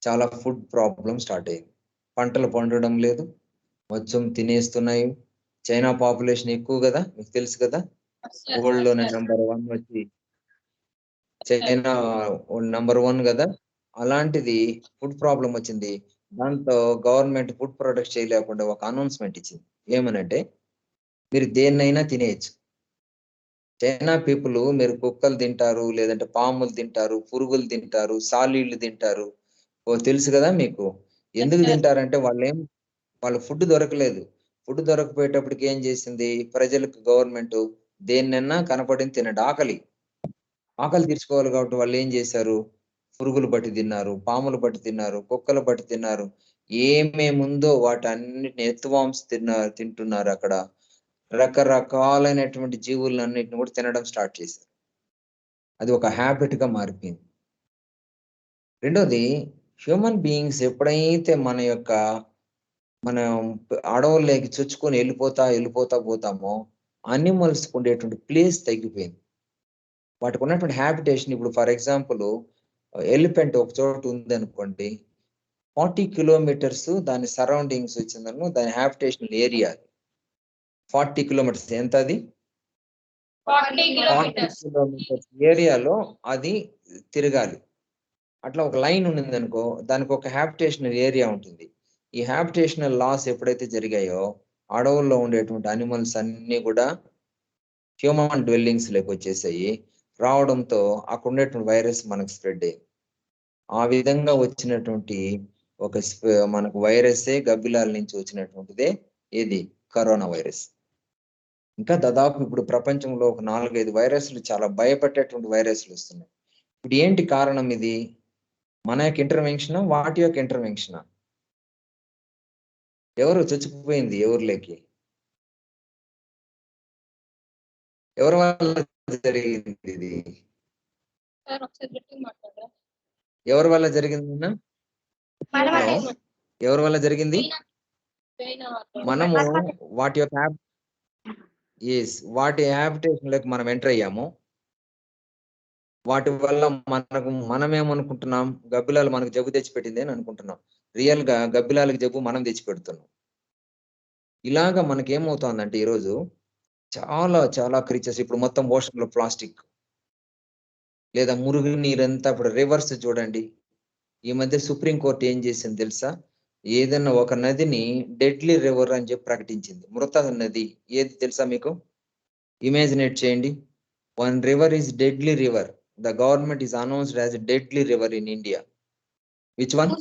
చాలా ఫుడ్ ప్రాబ్లం స్టార్ట్ అయింది. పంటలు పండడం లేదు, మొత్తం తినేస్తున్నాయి. చైనా పాపులేషన్ ఎక్కువ కదా, మీకు తెలుసు కదా, వరల్డ్ లోనే నెంబర్ 1 వచ్చి చైనా నెంబర్ 1 కదా. అలాంటిది ఫుడ్ ప్రాబ్లం వచ్చింది. దాంతో గవర్నమెంట్ ఫుడ్ ప్రొడక్ట్ చేయలేకుండా ఒక అనౌన్స్మెంట్ ఇచ్చింది. ఏమనంటే మీరు దేన్నైనా తినేయచ్చు. చైనా పీపుల్ మీరు కుక్కలు తింటారు, లేదంటే పాములు తింటారు, పురుగులు తింటారు, సాలీళ్ళు తింటారు. తెలుసు కదా మీకు. ఎందుకు తింటారంటే వాళ్ళ ఫుడ్ దొరకలేదు. ఫుడ్ దొరకపోయేటప్పటికి ఏం చేసింది ప్రజలకు గవర్నమెంట్? దేన్నైనా కనపడింది తినండి. ఆకలి తీర్చుకోవాలి కాబట్టి వాళ్ళు ఏం చేశారు? పురుగులు బట్టి తిన్నారు, పాములు బట్టి తిన్నారు, కుక్కలు బట్టి తిన్నారు. ఏమేముందో వాటన్నిటిని ఎత్తువాంస్ తింటున్నారు. అక్కడ రకరకాలైనటువంటి జీవులన్నిటిని కూడా తినడం స్టార్ట్ చేశారు. అది ఒక హ్యాబిట్ గా మారిపోయింది. రెండోది, హ్యూమన్ బీయింగ్స్ ఎప్పుడైతే మనం అడవుల్లోకి చొచ్చుకొని వెళ్ళిపోతా పోతామో అనిమల్స్ ఉండేటువంటి ప్లేస్ తగ్గిపోయింది. వాటికి ఉన్నటువంటి హ్యాబిటేషన్. ఇప్పుడు ఫర్ ఎగ్జాంపుల్ ఎలిఫెంట్ ఒక చోట ఉంది అనుకోండి, 40 kilometers దాని సరౌండింగ్స్ వచ్చిందను దాని హ్యాబిటేషన్ ఏరియా 40 kilometers. ఎంత అది? 40 kilometers ఏరియాలో అది తిరగాలి. అట్లా ఒక లైన్ ఉంది అనుకో, దానికి ఒక హ్యాబిటేషనల్ ఏరియా ఉంటుంది. ఈ హ్యాబిటేషనల్ లాస్ ఎప్పుడైతే జరిగాయో అడవుల్లో ఉండేటువంటి అనిమల్స్ అన్ని కూడా హ్యూమన్ డ్వెల్లింగ్స్ లోకి వచ్చేసాయి. రావడంతో అక్కడ ఉండేటువంటి వైరస్ మనకు స్ప్రెడ్ అయ్యింది. ఆ విధంగా వచ్చినటువంటి మనకు వైరసే గబ్బిలాల నుంచి వచ్చినటువంటిదే ఏది? Corona virus. ఇంకా దాదాపు ఇప్పుడు ప్రపంచంలో ఒక 4-5 వైరస్లు, చాలా భయపెట్టేటువంటి వైరస్లు వస్తున్నాయి. ఇప్పుడు ఏంటి కారణం? ఇది మన యొక్క ఇంటర్వెన్షన్, వాటి యొక్క ఇంటర్వెన్షన్? ఎవరు చచ్చిపోయింది? ఎవరిలోకి? ఎవరి వల్ల జరిగింది ఇది? ఎవరి వల్ల జరిగింది? ఎవరి వల్ల జరిగింది? మనము వాటి హ్యాబిటేషన్ లోకి మనం ఎంటర్ అయ్యాము. వాటి వల్ల మనమేమనుకుంటున్నాం? గబ్బిలాలు మనకు జబ్బు తెచ్చిపెట్టింది అని అనుకుంటున్నాం. రియల్ గా గబ్బిలాలకు జబ్బు మనం తెచ్చిపెడుతున్నాం. ఇలాగా మనకేమవుతోందంటే ఈరోజు చాలా చాలా క్రీచర్స్, ఇప్పుడు మొత్తం ఓషన్ లో ప్లాస్టిక్, లేదా మురుగు నీరంతా ఇప్పుడు రివర్స్ చూడండి. ఈ మధ్య సుప్రీంకోర్టు ఏం చేసింది తెలుసా? ఏదైనా ఒక నదిని డెడ్లీ రివర్ అని చెప్పి ప్రకటించింది. మృత నది ఏది తెలుసా మీకు? ఇమాజినేట్ చేయండి. One river is deadly river. The government is announced as deadly river in India. Which one?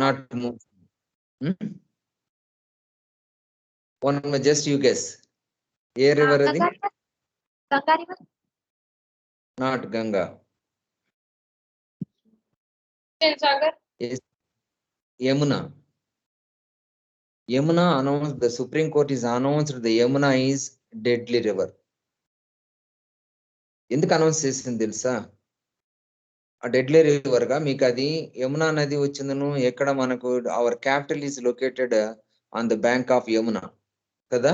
Not one, just you guess. ఏ రివర్ అది? Not Ganga. Sagar. Yamuna. Yamuna announced, the Supreme Court is announced the Yamuna is deadly river. ఎందుకు announce చేసింది తెలుసా? ఆ deadly river గా మీకు అది యమునా నది వచ్చిందను. ఎక్కడ మనకు our capital is located on the bank of Yamuna కదా.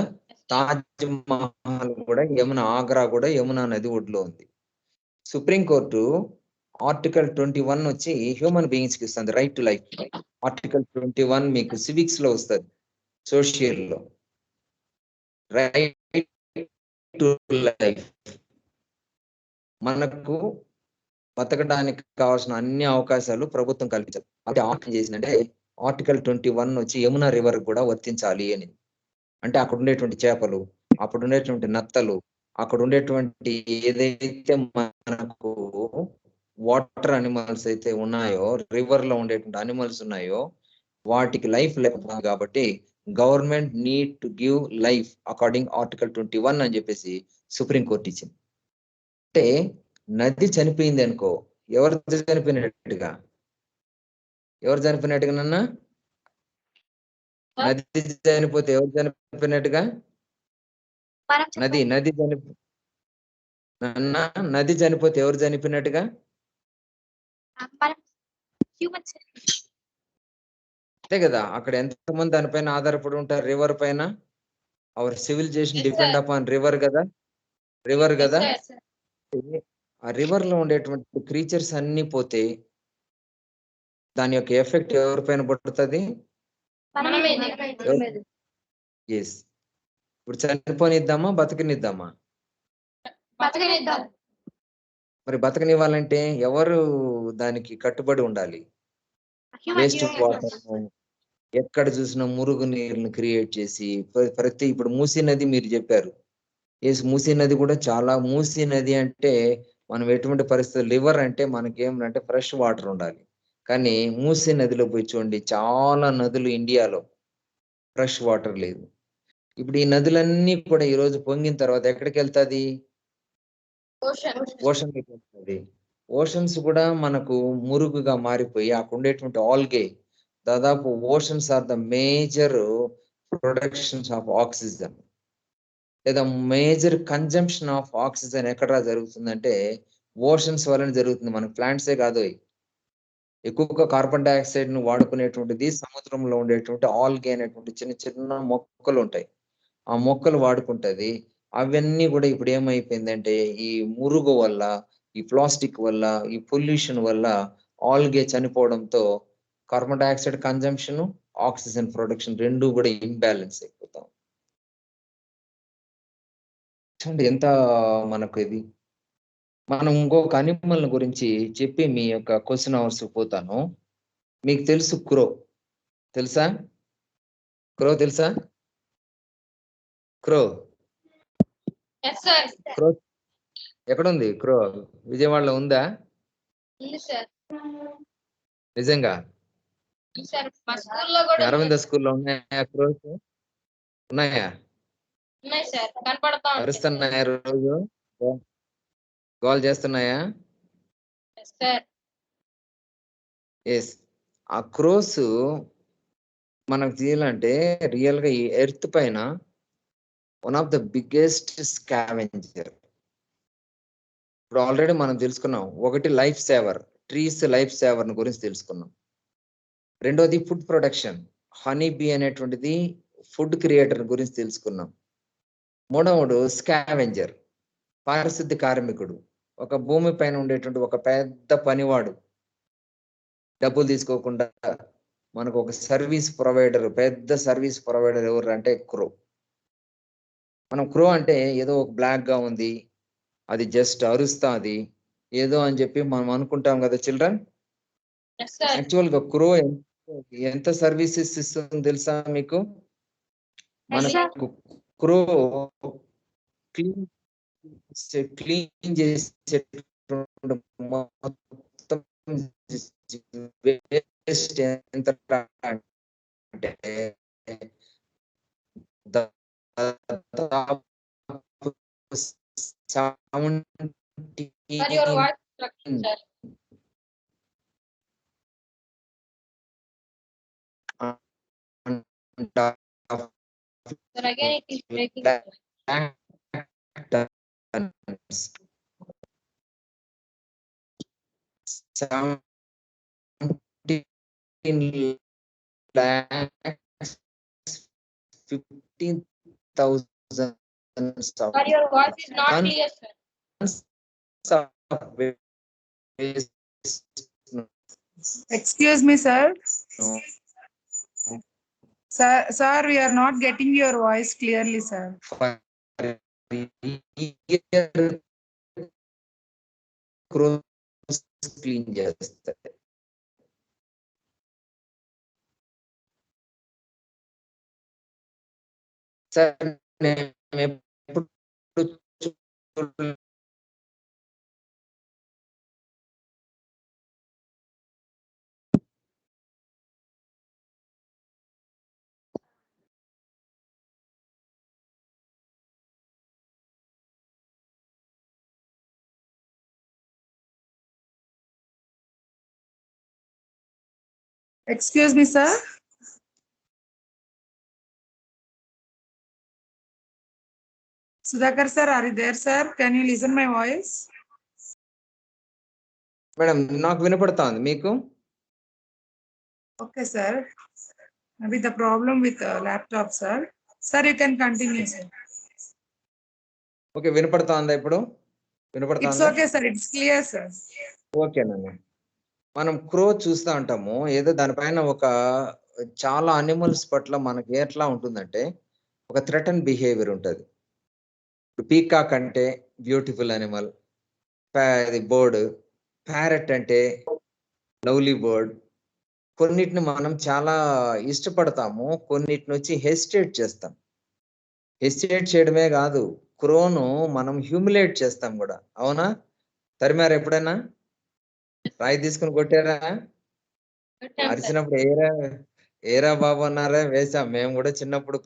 తాజ్ మహల్ కూడా యమునా, ఆగ్రా కూడా యమునా నది ఒడ్లో ఉంది. సుప్రీం కోర్టు ఆర్టికల్ 21 వచ్చి హ్యూమన్ బీయింగ్స్ కి ఇస్తుంది రైట్ టు లైఫ్. ఆర్టికల్ 21 మీకు సివిక్స్ లో వస్తుంది, సోషల్ లో. Right to life. మనకు బతకడానికి కావాల్సిన అన్ని అవకాశాలు ప్రభుత్వం కల్పించాలి. అంటే ఆర్టికల్ చేసిందంటే ఆర్టికల్ 21 వచ్చి యమునా రివర్ కూడా వర్తించాలి అని. అంటే అక్కడ ఉండేటువంటి చేపలు, అక్కడ ఉండేటువంటి నత్తలు, అక్కడ ఉండేటువంటి ఏదైతే మనకు వాటర్ అనిమల్స్ అయితే ఉన్నాయో, రివర్ లో ఉండేటువంటి అనిమల్స్ ఉన్నాయో, వాటికి లైఫ్ లేకపోతుంది. కాబట్టి government need to give life according article 21 అని చెప్పేసి సుప్రీం కోర్టు ఇచ్చింది. అంటే నది చనిపోయింది అనుకో, ఎవరు చనిపోయినట్టుగా? ఎవరు చనిపోయినట్టుగా నన్న? నది చనిపోతే ఎవరు చనిపోయినట్టుగా? నది నది చనిపో నన్న నది చనిపోతే ఎవరు చనిపోయినట్టుగా? అంతే కదా. అక్కడ ఎంతమంది దానిపైన ఆధారపడి ఉంటారు? రివర్ పైన. Our civilization depend upon river కదా. రివర్ కదా. ఆ రివర్ లో ఉండేటువంటి క్రీచర్స్ అన్ని పోతే దాని యొక్క ఎఫెక్ట్ ఎవరిపైన పడుతుంది? ఎస్. ఇప్పుడు చనిపోనిద్దామా, బతకనిద్దామా? మరి బతకనివ్వాలంటే ఎవరు దానికి కట్టుబడి ఉండాలి? వేస్ట్ వాటర్ ఎక్కడ చూసినా మురుగు నీరుని క్రియేట్ చేసి ప్రతి ఇప్పుడు మూసీ నది మీరు చెప్పారు. ఎస్, మూసీ నది కూడా చాలా, మూసీ నది అంటే మనం ఎటువంటి పరిస్థితులు, లివర్ అంటే మనకి ఏమంటే ఫ్రెష్ వాటర్ ఉండాలి. కానీ మూసీ నదిలో పోయి చూడండి, చాలా నదులు ఇండియాలో ఫ్రెష్ వాటర్ లేదు. ఇప్పుడు ఈ నదులన్నీ కూడా ఈ రోజు పొంగిన తర్వాత ఎక్కడికి వెళ్తాది? ఓషన్కి వెళ్తుంది. ఓషన్స్ కూడా మనకు మురుగుగా మారిపోయి అక్కడ ఉండేటువంటి ఆల్గే, దాదాపు oceans are the major productions of oxygen, లేదా మేజర్ కన్జంప్షన్ ఆఫ్ ఆక్సిజన్ ఎక్కడ జరుగుతుందంటే ఓషన్స్ వలన జరుగుతుంది. మనకు ప్లాంట్సే కాదు, ఎక్కువగా కార్బన్ డైఆక్సైడ్ ను వాడుకునేటువంటిది సముద్రంలో ఉండేటువంటి ఆల్గే అనేటువంటి చిన్న చిన్న మొక్కలు ఉంటాయి. ఆ మొక్కలు వాడుకుంటది. అవన్నీ కూడా ఇప్పుడు ఏమైపోయిందంటే ఈ మురుగు వల్ల, ఈ ప్లాస్టిక్ వల్ల, ఈ పొల్యూషన్ వల్ల ఆల్గే చనిపోవడంతో carbon dioxide consumption, oxygen production రెండు కూడా ఇంబ్యాలెన్స్ అయిపోతాం. చూడండి ఎంత మనకు ఇది. మనం ఇంకొక అనిమల్ గురించి చెప్పి మీ యొక్క క్వశ్చన్ అవర్స్ పోతాను. మీకు తెలుసు క్రో, తెలుసా? క్రో తెలుసా? క్రో క్రో ఎక్కడుంది? క్రో విజయవాడలో ఉందా? నిజంగా అరవింద స్కూల్లో ఉన్నాయా క్రోస్? ఉన్నాయా? అరుస్తున్నాయా? రోజు కాల్ చేస్తున్నాయా? ఎస్. ఆ క్రోస్ మనకు తీయాలంటే రియల్ గా ఈ ఎర్త్ పైన one of the biggest scavenger. ఇప్పుడు ఆల్రెడీ మనం తెలుసుకున్నాం. ఒకటి life saver, trees life saver గురించి తెలుసుకున్నాం. రెండోది ఫుడ్ ప్రొడక్షన్, హనీ బీ అనేటువంటిది ఫుడ్ క్రియేటర్ గురించి తెలుసుకున్నాం. మూడవడు స్కావెంజర్, పారిశుద్ధ్య కార్మికుడు, ఒక భూమి పైన ఉండేటువంటి ఒక పెద్ద పనివాడు, డబ్బులు తీసుకోకుండా మనకు ఒక సర్వీస్ ప్రొవైడర్, పెద్ద సర్వీస్ ప్రొవైడర్ ఎవరు అంటే క్రో. మనం క్రో అంటే ఏదో ఒక బ్లాక్ గా ఉంది, అది జస్ట్ అరుస్తాది ఏదో అని చెప్పి మనం అనుకుంటాం కదా చిల్డ్రన్. యాక్చువల్ గా క్రో ఎంత సర్వీసెస్ ఇస్తుంది తెలుసా మీకు? మనకు క్రో క్లీన్ చేసేటువంటి మొత్తం వేస్ట్ ఎంత అంటే Sir, your voice fluctuating, sir. Sir, again it is breaking, sir. tons. 17 lakhs 15,000 Sir, your voice is not clear, sir. of waste. Excuse me, sir. No. Sir, we are not getting your voice clearly, sir. For year cross clean చేస్తాయి. Sir నేను ఎప్పుడు Excuse me, sir. Sudhakar sir, are you there, sir? Can you listen my voice? Madam నాకు వినపడుతోంది, మీకు? Okay, sir. Maybe the problem with laptop, sir. Sir, you can continue, sir. Okay, వినపడుతోందా ఇప్పుడు? It's వినపడుతోందా? okay, sir. It's clear, sir. ఓకేనండి. మనం క్రో చూస్తూ ఉంటాము, ఏదో దానిపైన ఒక చాలా అనిమల్స్ పట్ల మనకి ఎట్లా ఉంటుందంటే ఒక థ్రెటన్ బిహేవియర్ ఉంటుంది. పీకాక్ అంటే బ్యూటిఫుల్ అనిమల్, అది బర్డ్. ప్యారెట్ అంటే లవ్లీ బర్డ్. కొన్నిటిని మనం చాలా ఇష్టపడతాము, కొన్నిటిని వచ్చి హెసిటేట్ చేస్తాం. హెసిటేట్ చేయడమే కాదు, క్రోను మనం హ్యూమిలేట్ చేస్తాం కూడా. అవునా? తరిమారా ఎప్పుడైనా? రాయి తీసుకుని కొట్టారా? Good time, sir. అరిచినప్పుడు ఏరా బాబు అన్నారా? వేసాం. మేము కూడా చిన్నప్పుడు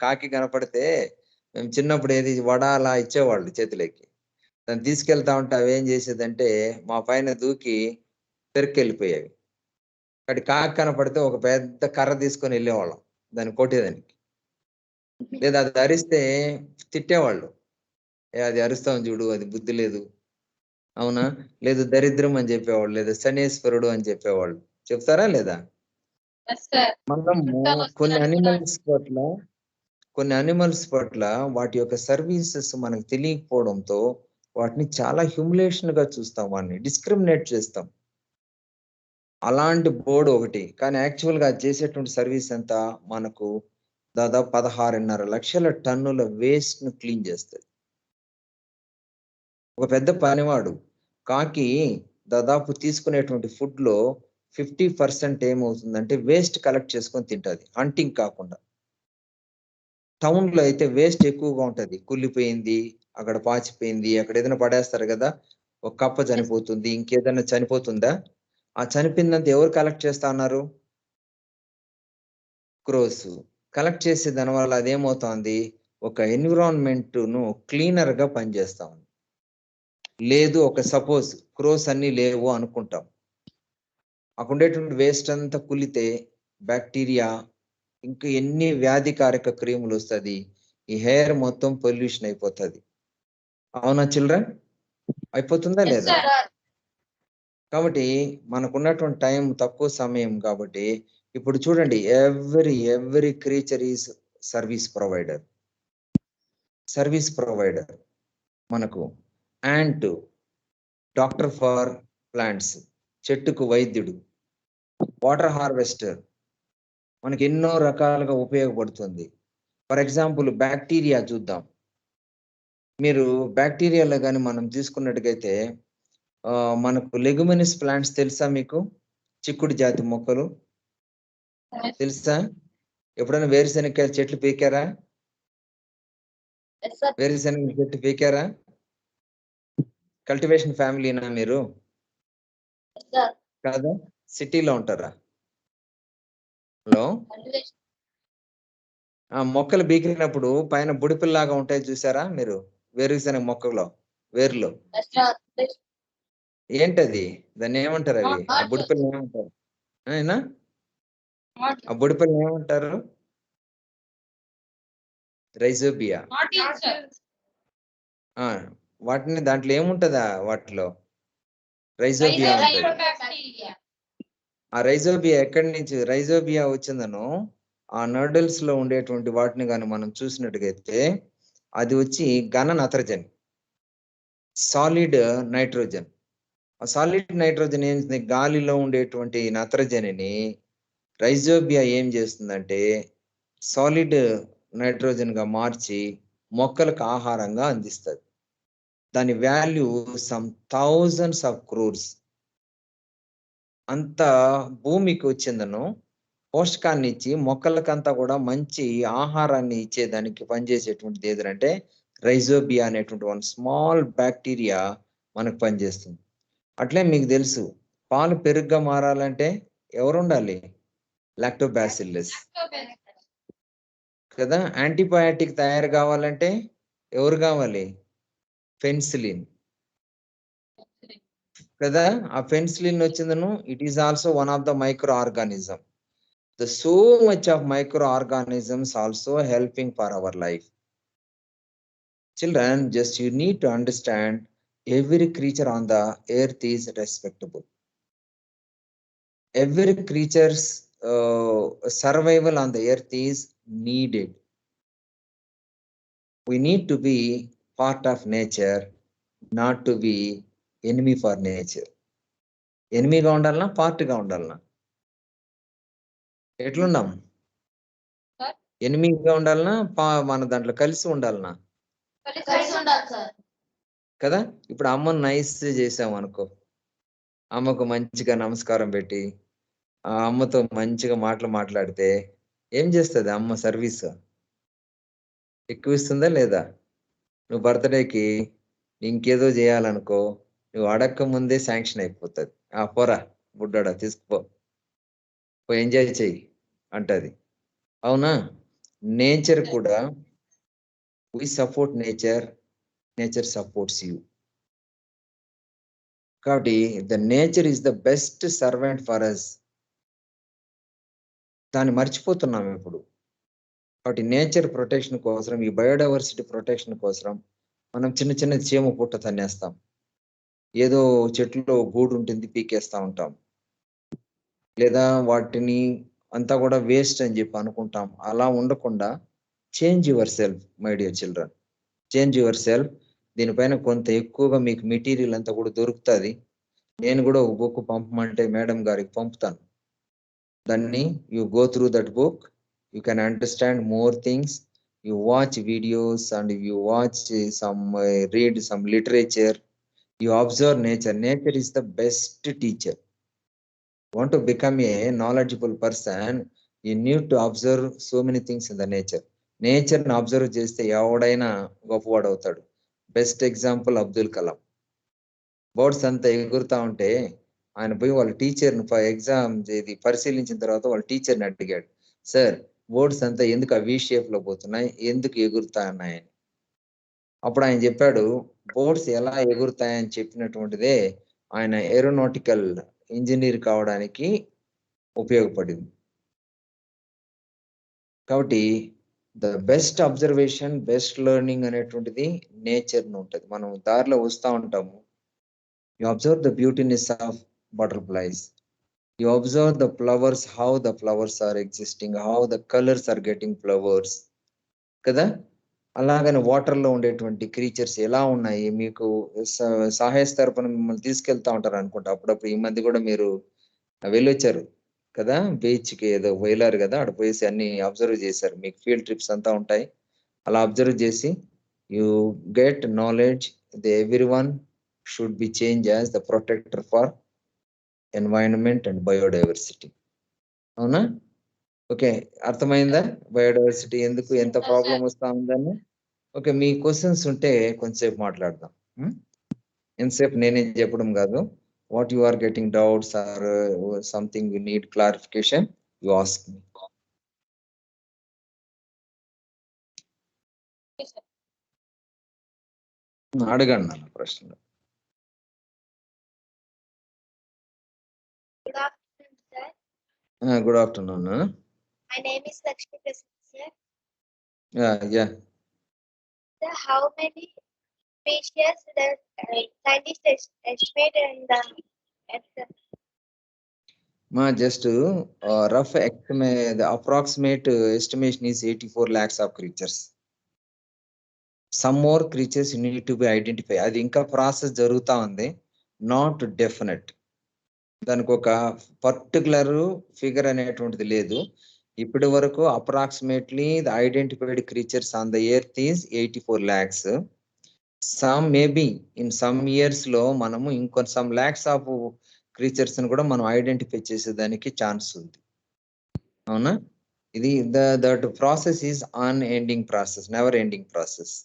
కాకి కనపడితే మేము చిన్నప్పుడు ఏది వడ అలా ఇచ్చేవాళ్ళు చేతులకి. దాన్ని తీసుకెళ్తా ఉంటే అవేం చేసేదంటే మా పైన దూకి పెరుక్కెళ్ళిపోయేవి. అక్కడ కాకి కనపడితే ఒక పెద్ద కర్ర తీసుకొని వెళ్ళేవాళ్ళం దాన్ని కొట్టేదానికి. లేదా అది అరిస్తే తిట్టేవాళ్ళు, అది అరుస్తాం చూడు, అది బుద్ధి లేదు. అవునా? లేదు దరిద్రం అని చెప్పేవాళ్ళు, లేదా శనేశ్వరుడు అని చెప్పేవాళ్ళు. చెప్తారా లేదా? Yes, sir. మనము కొన్ని అనిమల్స్ పట్ల వాటి యొక్క సర్వీసెస్ మనకు తెలియకపోవడంతో వాటిని చాలా హ్యూమిలేషన్ గా చూస్తాం, వాటిని డిస్క్రిమినేట్ చేస్తాం. అలాంటి బోర్డు ఒకటి, కానీ యాక్చువల్ గా చేసేటువంటి సర్వీస్ ఎంత? మనకు దాదాపు 16.5 లక్షల టన్నుల వేస్ట్ ను క్లీన్ చేస్తుంది. ఒక పెద్ద పనివాడు కాకి దాదాపు తీసుకునేటువంటి ఫుడ్ లో 50% ఏమవుతుందంటే వేస్ట్ కలెక్ట్ చేసుకొని తింటది, హంటింగ్ కాకుండా. టౌన్ లో అయితే వేస్ట్ ఎక్కువగా ఉంటది, కుళ్ళిపోయింది, అక్కడ పాచిపోయింది, అక్కడ ఏదైనా పడేస్తారు కదా, ఒక కప్ప చనిపోతుంది, ఇంకేదైనా చనిపోతుందా? ఆ చనిపోయిందంతా ఎవరు కలెక్ట్ చేస్తా ఉన్నారు? క్రోస్ కలెక్ట్ చేసే దాని వల్ల అదేమవుతోంది, ఒక ఎన్విరాన్మెంట్ ను క్లీనర్ గా పనిచేస్తా ఉంది. లేదు, ఒక సపోజ్ క్రోస్ అన్ని లేవు అనుకుంటాం, అక్కడ ఉండేటువంటి వేస్ట్ అంతా కులితే బ్యాక్టీరియా ఇంకా ఎన్ని వ్యాధికారక క్రిములు వస్తుంది, ఈ హెయిర్ మొత్తం పొల్యూషన్ అయిపోతుంది. అవునా చిల్డ్రన్? అయిపోతుందా Yes, లేదా? sir. కాబట్టి మనకున్నటువంటి టైం తక్కువ సమయం కాబట్టి ఇప్పుడు చూడండి, every creature is service provider. మనకు యాంట్ డాక్టర్ ఫర్ ప్లాంట్స్, చెట్టుకు వైద్యుడు. వాటర్ హార్వెస్టర్ మనకి ఎన్నో రకాలుగా ఉపయోగపడుతుంది. ఫర్ ఎగ్జాంపుల్ బ్యాక్టీరియా చూద్దాం. మీరు బ్యాక్టీరియాలో కానీ మనం తీసుకున్నట్టుగైతే మనకు లెగుమినస్ ప్లాంట్స్ తెలుసా మీకు? చిక్కుడు జాతి మొక్కలు Yes. తెలుసా? ఎప్పుడైనా వేరుశెనక్కాయ చెట్లు పీకారా? Yes, sir. వేరుశనగ చెట్టు పీకారా? కల్టివేషన్ ఫ్యామిలీనా మీరు? Yes, sir. కాదా? సిటీలో ఉంటారా? Hello, Cultivation. ఆ మొక్కలు బీకినప్పుడు పైన బుడిపిల్లాగా ఉంటాయి చూసారా మీరు? వేరుశనగ మొక్కలో వేర్లు Yes, sir. ఏంటది? దాన్ని ఏమంటారు? అవి ఆ Not బుడిపిల్ల ఏమంటారు? అయినా not ఆ బుడిపిల్ల ఏమంటారు? రైజోబియా. not in, sir. ఆ వాటిని దాంట్లో ఏముంటదా? వాటిలో రైజోబియా ఉంటది. Bacteria. ఆ రైజోబియా ఎక్కడి నుంచి రైజోబియా వచ్చిందనో ఆ నర్డల్స్ లో ఉండేటువంటి వాటిని కానీ మనం చూసినట్టుగైతే అది వచ్చి ఘన నత్రజని, సాలిడ్ నైట్రోజన్. ఆ సాలిడ్ నైట్రోజన్ ఏం చేస్తుంది? గాలిలో ఉండేటువంటి నత్రజనిని రైజోబియా ఏం చేస్తుందంటే సాలిడ్ నైట్రోజన్ గా మార్చి మొక్కలకు ఆహారంగా అందిస్తుంది. దాని value some thousands of crores. అంత భూమికి వచ్చిందను పోషకాన్ని ఇచ్చి మొక్కలకంతా కూడా మంచి ఆహారాన్ని ఇచ్చేదానికి పనిచేసేటువంటిది ఏదంటే రైజోబియా అనేటువంటి వన్ స్మాల్ బ్యాక్టీరియా మనకు పనిచేస్తుంది. అట్లే మీకు తెలుసు, పాలు పెరుగ్గా మారాలంటే ఎవరు ఉండాలి? లాక్టోబాసిల్లస్ కదా. యాంటీబయాటిక్ తయారు కావాలంటే ఎవరు కావాలి? పెన్సిలిన్ కదా. ఆ పెన్సిలిన్ వచ్చిందను it is also one of the micro organism. The so much of microorganisms also helping for our life. Children, just you need to understand every creature on the earth is respectable. Every creature's survival on the earth is needed. We need to be part of nature, not to be enemy for nature. ఎనిమిగా ఉండాలనా పార్ట్గా ఉండాలనా? ఎట్లున్నాం? ఎనిమిగా ఉండాలనా మన దాంట్లో కలిసి ఉండాలనా? కలిసి ఉండాలి, sir. కదా. ఇప్పుడు అమ్మను nice చేసాం అనుకో, అమ్మకు మంచిగా నమస్కారం పెట్టి ఆ అమ్మతో మంచిగా మాట్లాడితే ఏం చేస్తుంది అమ్మ? సర్వీస్ ఎక్కువ ఇస్తుందా లేదా? నువ్వు బర్త్డేకి ఇంకేదో చేయాలనుకో, నువ్వు అడక్క ముందే శాంక్షన్ అయిపోతుంది. ఆ పోరా బుడ్డాడా తీసుకుపో, పోయి ఎంజాయ్ చెయ్యి అంటది. అవునా? నేచర్ కూడా we support nature, nature supports you. కాబట్టి the nature is the best servant for us. దాన్ని మర్చిపోతున్నాం ఇప్పుడు. కాబట్టి నేచర్ ప్రొటెక్షన్ కోసం, ఈ బయోడైవర్సిటీ ప్రొటెక్షన్ కోసం మనం చిన్న చిన్న చీమ పుట్ట తన్నేస్తాం. ఏదో చెట్లో గూడు ఉంటుంది పీకేస్తా ఉంటాం, లేదా వాటిని అంతా కూడా వేస్ట్ అని చెప్పి అనుకుంటాం. అలా ఉండకుండా change your self my dear children, change your self. దీనిపైన కొంత ఎక్కువగా మీకు మెటీరియల్ అంతా కూడా దొరుకుతుంది. నేను కూడా ఒక బుక్ పంపమంటే మేడం గారికి పంపుతాను. దాన్ని you go through that book, you can understand more things. You watch videos and you watch some read some literature. You observe nature. Nature is the best teacher. Want to become a knowledgeable person, you need to observe so many things in the nature. Nature ని observe చేస్తే ఎవడైనా గొప్పవాడు అవుతాడు. Best example Abdul Kalam. Birds అంతా ఎగురుతా ఉంటే ఆయన పోయి వాళ్ళ టీచర్ని ఎగ్జామ్ ఇది పరిశీలించిన తర్వాత వాళ్ళ టీచర్ని అడిగాడు, సార్ బర్డ్స్ అంతా ఎందుకు ఆ వి షేప్ లో పోతున్నాయి, ఎందుకు ఎగురుతా ఉన్నాయని. అప్పుడు ఆయన చెప్పాడు, బర్డ్స్ ఎలా ఎగురుతాయని చెప్పినటువంటిదే ఆయన ఏరోనాటికల్ ఇంజనీర్ కావడానికి ఉపయోగపడింది. కాబట్టి the best observation, best learning అనేటువంటిది నేచర్ ను ఉంటుంది. మనం దారిలో వస్తూ ఉంటాము, you observe the beautyness of butterflies, you observe the flowers, how the flowers are existing, how the colours are getting flowers కదా. అలాగని వాటర్ లో ఉండేటువంటి క్రీచర్స్ ఎలా ఉన్నాయి, మీకు సాహెస్ తరపున మిమ్మల్ని తీసుకెళ్తా ఉంటారు అనుకుంటా. అప్పుడప్పుడు ఈ మధ్య కూడా మీరు వెళ్ళొచ్చారు కదా, బీచ్ కి ఏదో వెళ్ళారు కదా, అక్కడ పోయేసి అన్ని అబ్జర్వ్ చేశారు. మీకు ఫీల్డ్ ట్రిప్స్ అంతా ఉంటాయి. అలా అబ్జర్వ్ చేసి you get knowledge. Every one should be change as the protector for environment and biodiversity. అవునా? ఓకే, అర్థమైందా? బయోడైవర్సిటీ ఎందుకు ఎంత ప్రాబ్లం వస్తా ఉందని. ఓకే, మీ క్వశ్చన్స్ ఉంటే కొంచెంసేపు మాట్లాడదాం. ఎంతసేపు నేనే చెప్పడం కాదు. What you are getting doubts or something you need clarification, you ask me. అడగండి నన్ను ప్రశ్నలు. Good afternoon, sir. Good afternoon. My name is Lakshmi Prasad, sir. Yeah Sir, how many species the scientists estimate in the Earth? just rough estimate, the approximate estimation is 84 lakhs of creatures. Some more creatures need to be identified. అది ఇంకా process జరుగుతా ఉంది, not definite. దానికి ఒక particular figure అనేటువంటిది లేదు. ఇప్పటి వరకు approximately the identified creatures on the earth is 84 lakhs. Some maybe in some years లో మనము ఇంకొన్ని సమ్ లాక్స్ ఆఫ్ క్రీచర్స్ ని కూడా మనం ఐడెంటిఫై చేసేదానికి ఛాన్స్ ఉంది. అవునా? ఇది that process is an ending process, never ending process.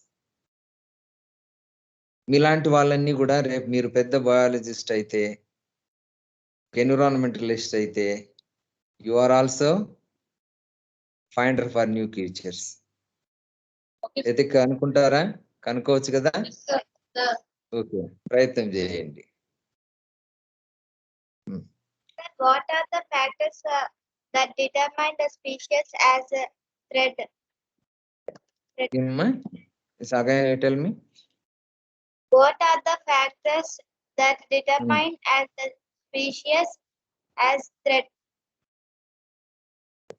మీలాంటి వాళ్ళన్నీ కూడా రేపు మీరు పెద్ద బయాలజిస్ట్ అయితే, ఎన్విరాన్మెంటలిస్ట్ అయితే, you are also finder for new creatures. అయితే కనుక్కుంటారా? కనుక్కోవచ్చు కదా? ఓకే, ప్రయత్నం చేయండి. What are the factors that determine the species as a threat? Tell me. What are the factors that determine as the species as threat?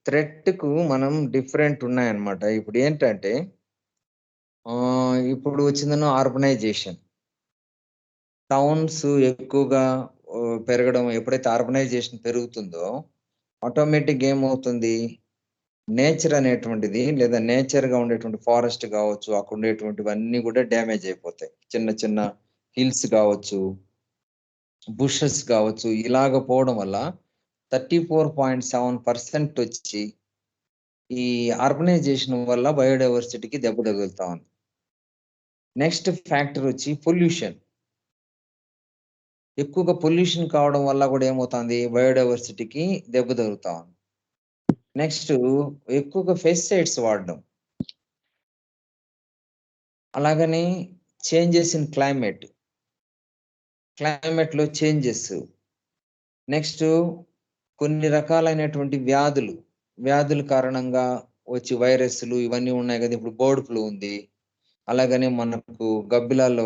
Threat కు మనం different ఉన్నాయన్నమాట. ఇప్పుడు ఏంటంటే ఇప్పుడు వచ్చిందను ఆర్బనైజేషన్, టౌన్స్ ఎక్కువగా పెరగడం. ఎప్పుడైతే ఆర్బనైజేషన్ పెరుగుతుందో ఆటోమేటిక్ ఏమవుతుంది, నేచర్ అనేటువంటిది, లేదా నేచర్ గా ఉండేటువంటి ఫారెస్ట్ కావచ్చు, అక్కడ ఉండేటువంటివన్నీ కూడా డ్యామేజ్ అయిపోతాయి. చిన్న చిన్న హిల్స్ కావచ్చు, బుషెస్ కావచ్చు, ఇలాగ పోవడం వల్ల 34.7% వచ్చి ఈ ఆర్బనైజేషన్ వల్ల బయోడైవర్సిటీకి దెబ్బ తగులుతా ఉంది. నెక్స్ట్ ఫ్యాక్టర్ వచ్చి పొల్యూషన్. ఎక్కువగా పొల్యూషన్ కావడం వల్ల కూడా ఏమవుతుంది, బయోడైవర్సిటీకి దెబ్బ తగులుతా ఉంది. నెక్స్ట్ ఎక్కువగా పెస్టిసైడ్స్ వాడడం, అలాగని చేంజెస్ ఇన్ క్లైమేట్ లో చేంజెస్. నెక్స్ట్ కొన్ని రకాలైనటువంటి వ్యాధుల కారణంగా వచ్చి వైరస్లు ఇవన్నీ ఉన్నాయి కదా. ఇప్పుడు బర్డ్ ఫ్లూ ఉంది, అలాగనే మనకు గబ్బిలాల్లో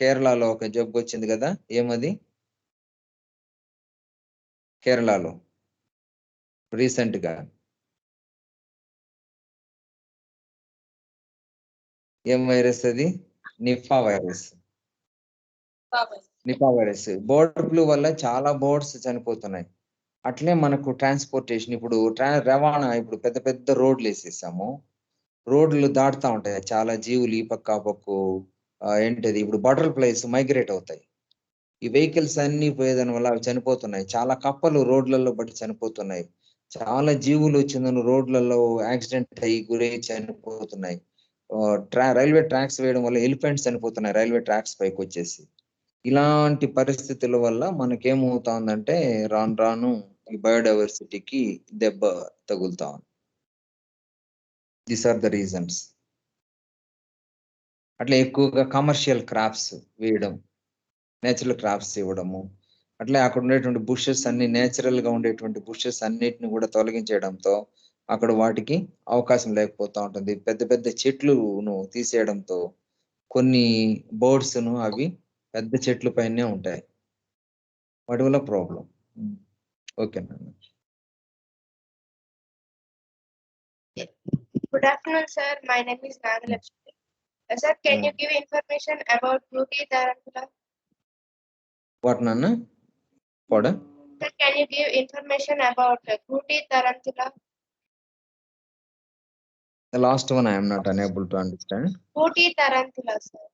కేరళలో ఒక జబ్బు వచ్చింది కదా. ఏమది? కేరళలో రీసెంట్ గా ఏం వైరస్ అది? Nipah virus. బర్డ్ ఫ్లూ వల్ల చాలా బర్డ్స్ చనిపోతున్నాయి. అట్లే మనకు ట్రాన్స్పోర్టేషన్, ఇప్పుడు రవాణా, ఇప్పుడు పెద్ద పెద్ద రోడ్లు వేసేసాము, రోడ్లు దాటుతా ఉంటాయి చాలా జీవులు ఈ పక్క ఆ పక్కు. ఏంటది, ఇప్పుడు బటర్ఫ్లైస్ మైగ్రేట్ అవుతాయి. ఈ వెహికల్స్ అన్ని పోయేదాని వల్ల అవి చనిపోతున్నాయి. చాలా కప్పలు రోడ్లలో బట్టి చనిపోతున్నాయి. చాలా జీవులు వచ్చిందని రోడ్లలో యాక్సిడెంట్ అయ్యి గురై చనిపోతున్నాయి. రైల్వే ట్రాక్స్ వేయడం వల్ల ఎలిఫెంట్స్ చనిపోతున్నాయి రైల్వే ట్రాక్స్ పైకి వచ్చేసి. ఇలాంటి పరిస్థితుల వల్ల మనకేమవుతా ఉందంటే రాను రాను ఈ బయోడైవర్సిటీకి దెబ్బ తగులుతా ఉంది. These are the reasons. అట్లా ఎక్కువగా కమర్షియల్ క్రాప్స్ వేయడం, నేచురల్ క్రాప్స్ ఇవ్వడము, అట్లే అక్కడ ఉండేటువంటి బుషెస్ అన్ని, నేచురల్ గా ఉండేటువంటి బుషెస్ అన్నిటిని కూడా తొలగించేయడంతో అక్కడ వాటికి అవకాశం లేకపోతా ఉంటుంది. పెద్ద పెద్ద చెట్లును తీసేయడంతో కొన్ని బర్డ్స్ ను అవి పెద్ద చెట్ల పైనే ఉంటాయి. వాటి వల్ల problem. Okay. Good afternoon, sir. My name is Nagalakshmi. Sir, can you give information about Guti Tarantula? What, Nana? Pardon? Sir, can you give information about Guti Tarantula? The last one I am not unable to understand. Guti Tarantula, sir.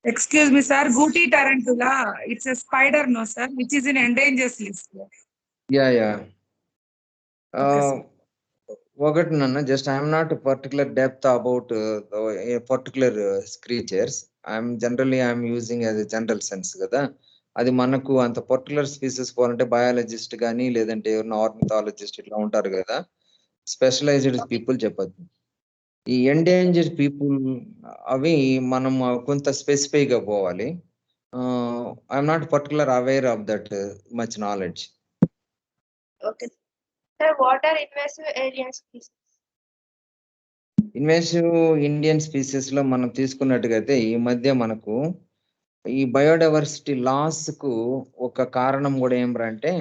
Excuse me, sir. Guti tarantula. It's a spider, no, sir, which is in endangered list. Yeah. Okay, ఒకటి నాన్న, just I'm not particular depth about particular creatures. I'm using as a general sense కదా. అది మనకు అంత particular species పోవాలంటే biologist కానీ లేదంటే ఎవరైనా ఆర్నిథాలజిస్ట్ ఇట్లా ఉంటారు కదా, స్పెషలైజ్డ్ పీపుల్ చెప్పచ్చు. ఈ ఎండేంజర్డ్ పీపుల్ అవి మనం కొంత స్పెసిఫై గా పోవాలి. I'm not particular aware of that much knowledge. Okay. Sir, what are invasive alien species? Invasive Indian species లో మనం తీసుకున్నట్టుగా అయితే ఈ మధ్య మనకు ఈ బయోడైవర్సిటీ లాస్ కు ఒక కారణం కూడా ఏమిటంటే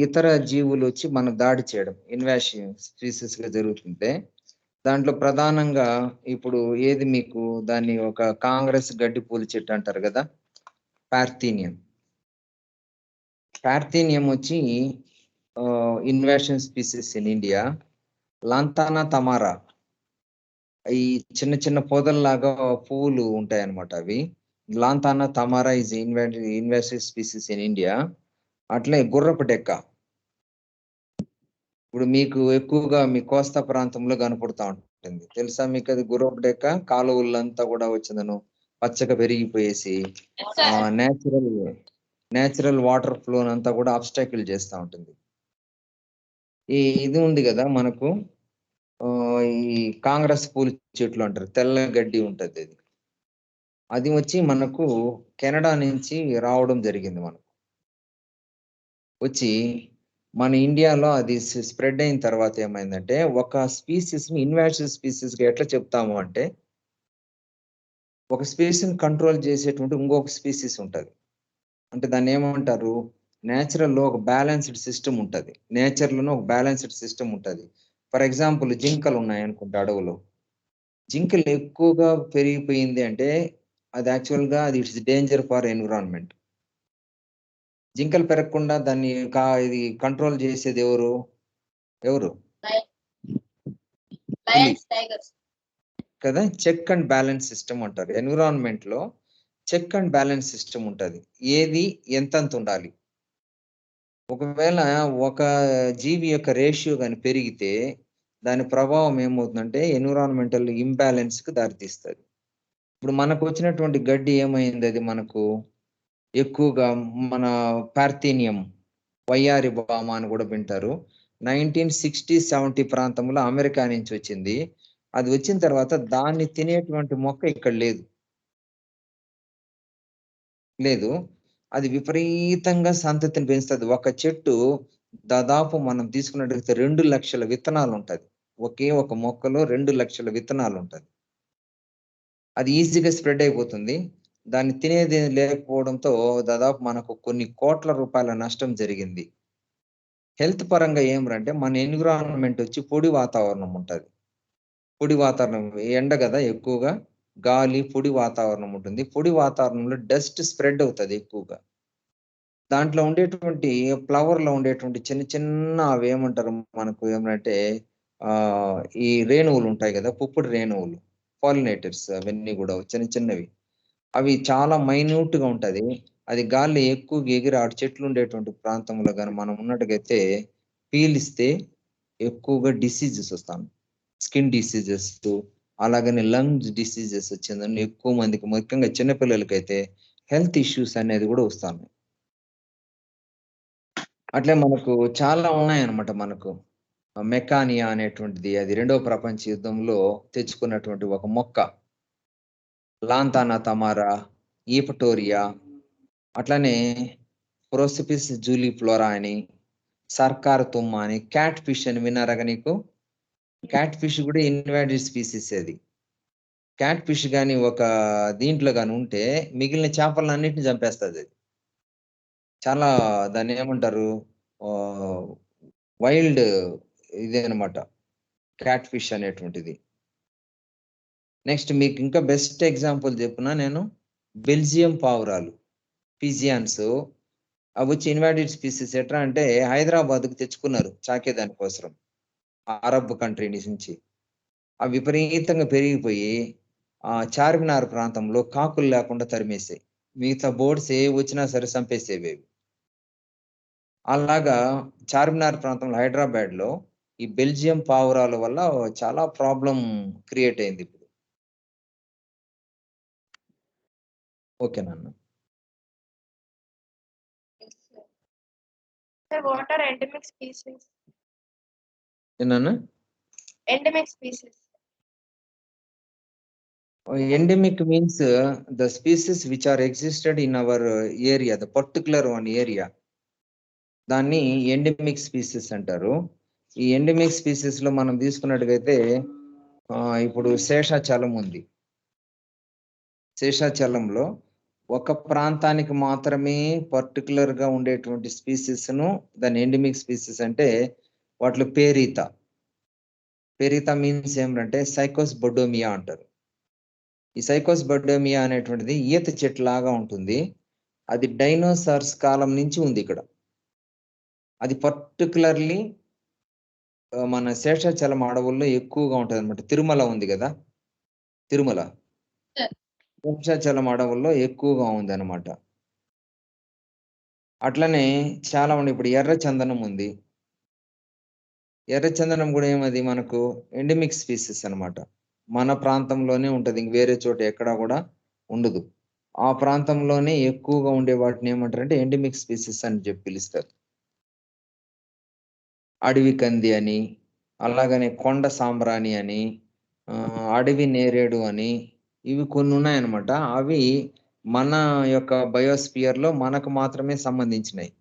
ఇతర జీవులు వచ్చి మన దాడి చేయడం ఇన్వాసివ్ స్పీసెస్ గా జరుగుతుంటే, దాంట్లో ప్రధానంగా ఇప్పుడు ఏది మీకు దాన్ని ఒక కాంగ్రెస్ గడ్డి పూల చెట్టు అంటారు కదా, పార్థీనియం. పార్థీనియం వచ్చి invasion species in India. Lantana camara, ఈ చిన్న చిన్న పొదల్లాగా పువ్వులు ఉంటాయి అన్నమాట అవి. Lantana camara is invasive species in India. అట్లే గుర్రపు డెక్క, ఇప్పుడు మీకు ఎక్కువగా మీ కోస్తా ప్రాంతంలో కనపడుతూ ఉంటుంది, తెలుసా మీకు అది గుర్రపు డెక్క? కాలువలంతా కూడా వచ్చిందను పచ్చగా పెరిగిపోయేసి నేచురల్ వాటర్ ఫ్లో అంతా కూడా అబ్స్టాకిల్ చేస్తూ ఉంటుంది. ఇది ఉంది కదా మనకు ఈ కాంగ్రెస్ పూల చెట్లు అంటారు, తెల్ల గడ్డి ఉంటది. అది వచ్చి మనకు కెనడా నుంచి రావడం జరిగింది. మనకు వచ్చి మన ఇండియాలో అది స్ప్రెడ్ అయిన తర్వాత ఏమైందంటే, ఒక స్పీసీస్ ని ఇన్వాసివ్ స్పీసీస్ గా ఎట్లా చెప్తాము అంటే, ఒక స్పీసీస్ కంట్రోల్ చేసేటువంటి ఇంకొక స్పీసీస్ ఉంటది. అంటే దాన్ని ఏమంటారు, నేచురల్ లో ఒక బ్యాలెన్స్డ్ సిస్టమ్ ఉంటది. నేచర్ లోనే ఒక బ్యాలెన్స్డ్ సిస్టమ్ ఉంటది. ఫర్ ఎగ్జాంపుల్ జింకలు ఉన్నాయి అనుకుంటా అడవులో. జింకలు ఎక్కువగా పెరిగిపోయింది అంటే అది యాక్చువల్ గా అది ఇట్స్ డేంజర్ ఫర్ ఎన్విరాన్మెంట్. జింకలు పెరగకుండా దాన్ని ఇది కంట్రోల్ చేసేది ఎవరు? కదా, చెక్ అండ్ బ్యాలెన్స్ సిస్టమ్ అంటారు. ఎన్విరాన్మెంట్ లో చెక్ అండ్ బ్యాలెన్స్ సిస్టమ్ ఉంటది. ఏది ఎంతంత ఉండాలి. ఒకవేళ ఒక జీవి యొక్క రేషియో కానీ పెరిగితే దాని ప్రభావం ఏమవుతుందంటే ఎన్విరాన్మెంటల్ ఇంబ్యాలెన్స్ కు దారితీస్తుంది. ఇప్పుడు మనకు వచ్చినటువంటి గడ్డి ఏమైంది, అది మనకు ఎక్కువగా మన పార్థీనియం వయ్యారి బామ అని కూడా వింటారు. 1960-70 ప్రాంతంలో అమెరికా నుంచి వచ్చింది. అది వచ్చిన తర్వాత దాన్ని తినేటువంటి మొక్క ఇక్కడ లేదు. అది విపరీతంగా సంతతిని పెంచుతుంది. ఒక చెట్టు దాదాపు మనం తీసుకున్నట్లయితే 2 లక్షల విత్తనాలు ఉంటది. ఒకే ఒక మొక్కలో 2 లక్షల విత్తనాలు ఉంటది. అది ఈజీగా స్ప్రెడ్ అయిపోతుంది. దాన్ని తినేది లేకపోవడంతో దాదాపు మనకు కొన్ని కోట్ల రూపాయల నష్టం జరిగింది. హెల్త్ పరంగా ఏమంటే మన ఎన్విరాన్మెంట్ వచ్చి పొడి వాతావరణం ఉంటది. పొడి వాతావరణం, ఎండ కదా ఎక్కువగా, గాలి, పొడి వాతావరణం ఉంటుంది. పొడి వాతావరణంలో డస్ట్ స్ప్రెడ్ అవుతుంది ఎక్కువగా. దాంట్లో ఉండేటువంటి ఫ్లవర్ లో ఉండేటువంటి చిన్న చిన్న అవి ఏమంటారు మనకు ఏమంటే ఈ రేణువులు ఉంటాయి కదా, పుప్పొడి రేణువులు, పాలినేటర్స్, అవన్నీ కూడా చిన్న చిన్నవి. అవి చాలా మైన్యూట్ గా ఉంటది. అది గాలి ఎక్కువగా ఎగిరి ఆడు చెట్లు ఉండేటువంటి ప్రాంతంలో కానీ మనం ఉన్నట్టుగైతే పీలిస్తే ఎక్కువగా డిసీజెస్ వస్తాను. స్కిన్ డిసీజెస్, అలాగనే లంగ్స్ డిసీజెస్ వచ్చిందని ఎక్కువ మందికి, ముఖ్యంగా చిన్నపిల్లలకైతే హెల్త్ ఇష్యూస్ అనేది కూడా వస్తాను. అట్లే మనకు చాలా ఉన్నాయన్నమాట. మనకు మెకానియా అనేటువంటిది, అది 2వ ప్రపంచ యుద్ధంలో తెచ్చుకున్నటువంటి ఒక మొక్క. లాంతానా తమారా, ఈపటోరియా, అట్లనే ప్రోసిపిస్ జూలిఫ్లోరా అని, సర్కార్ తుమ్మ అని, క్యాట్ ఫిష్ అని విన్నారా నీకు? క్యాట్ ఫిష్ కూడా ఇన్వాడెడ్ స్పీసీస్. అది క్యాట్ ఫిష్ కానీ ఒక దీంట్లో కానీ ఉంటే మిగిలిన చేపలన్నింటినీ చంపేస్తుంది. అది చాలా దాన్ని ఏమంటారు, వైల్డ్ ఇదే అనమాట క్యాట్ ఫిష్ అనేటువంటిది. నెక్స్ట్ మీకు ఇంకా బెస్ట్ ఎగ్జాంపుల్ చెప్పునా నేను, బెల్జియం పావురాలు, పిజియన్స్. అవి వచ్చి ఇన్వాడెడ్ స్పీసీస్. ఎట్లా అంటే హైదరాబాద్కు తెచ్చుకున్నారు చాకేదాని కోసం అరబ్ కంట్రీ నుంచి. అవి విపరీతంగా పెరిగిపోయి చార్మినార్ ప్రాంతంలో కాకులు లేకుండా తరిమేసాయి. మిగతా బోర్డ్స్ ఏ వచ్చినా సరే చంపేసేవి. అలాగా చార్మినార్ ప్రాంతంలో హైదరాబాద్ లో ఈ బెల్జియం పావురాల వల్ల చాలా ప్రాబ్లం క్రియేట్ అయింది ఇప్పుడు. ఓకేనా? Sir, what are endemic species? ఏనా? Endemic species. Endemic means the species which are existed in our area, the particular one area. దాన్ని ఎండమిక్ స్పీసీస్ అంటారు. ఈ ఎండమిక్ స్పీసీస్ లో మనం తీసుకున్నట్టుగైతే ఇప్పుడు శేషాచలం ఉంది. శేషాచలంలో ఒక ప్రాంతానికి మాత్రమే పర్టికులర్ గా ఉండేటువంటి స్పీసీస్ ను దాని ఎండమిక్ స్పీసీస్ అంటే వాటిలో పేరీత. పేరీత మీన్స్ ఏమిటంటే సైకోస్ బొడోమియా అంటారు. ఈ సైకోస్ బొడోమియా అనేటువంటిది ఈత చెట్టు లాగా ఉంటుంది. అది డైనోసార్స్ కాలం నుంచి ఉంది ఇక్కడ. అది పర్టికులర్లీ మన శేషాచలం అడవుల్లో ఎక్కువగా ఉంటుంది అనమాట. తిరుమల ఉంది కదా, తిరుమల శేషాచలం అడవుల్లో ఎక్కువగా ఉంది అనమాట. అట్లనే చాలా మంది ఇప్పుడు ఎర్ర చందనం ఉంది. ఎర్ర చందనం కూడా ఏమది మనకు ఎండమిక్ స్పీసీస్ అనమాట. మన ప్రాంతంలోనే ఉంటది, ఇంక వేరే చోట ఎక్కడా కూడా ఉండదు. ఆ ప్రాంతంలోనే ఎక్కువగా ఉండే వాటిని ఏమంటారంటే ఎండమిక్ స్పీసీస్ అని చెప్పి పిలుస్తారు. అడవి కంది అని, అలాగనే కొండ సాంబ్రాణి అని, అడవి నేరేడు అని, ఇవి కొన్ని ఉన్నాయన్నమాట. అవి మన యొక్క బయోస్పియర్ లో మనకు మాత్రమే సంబంధించినవి.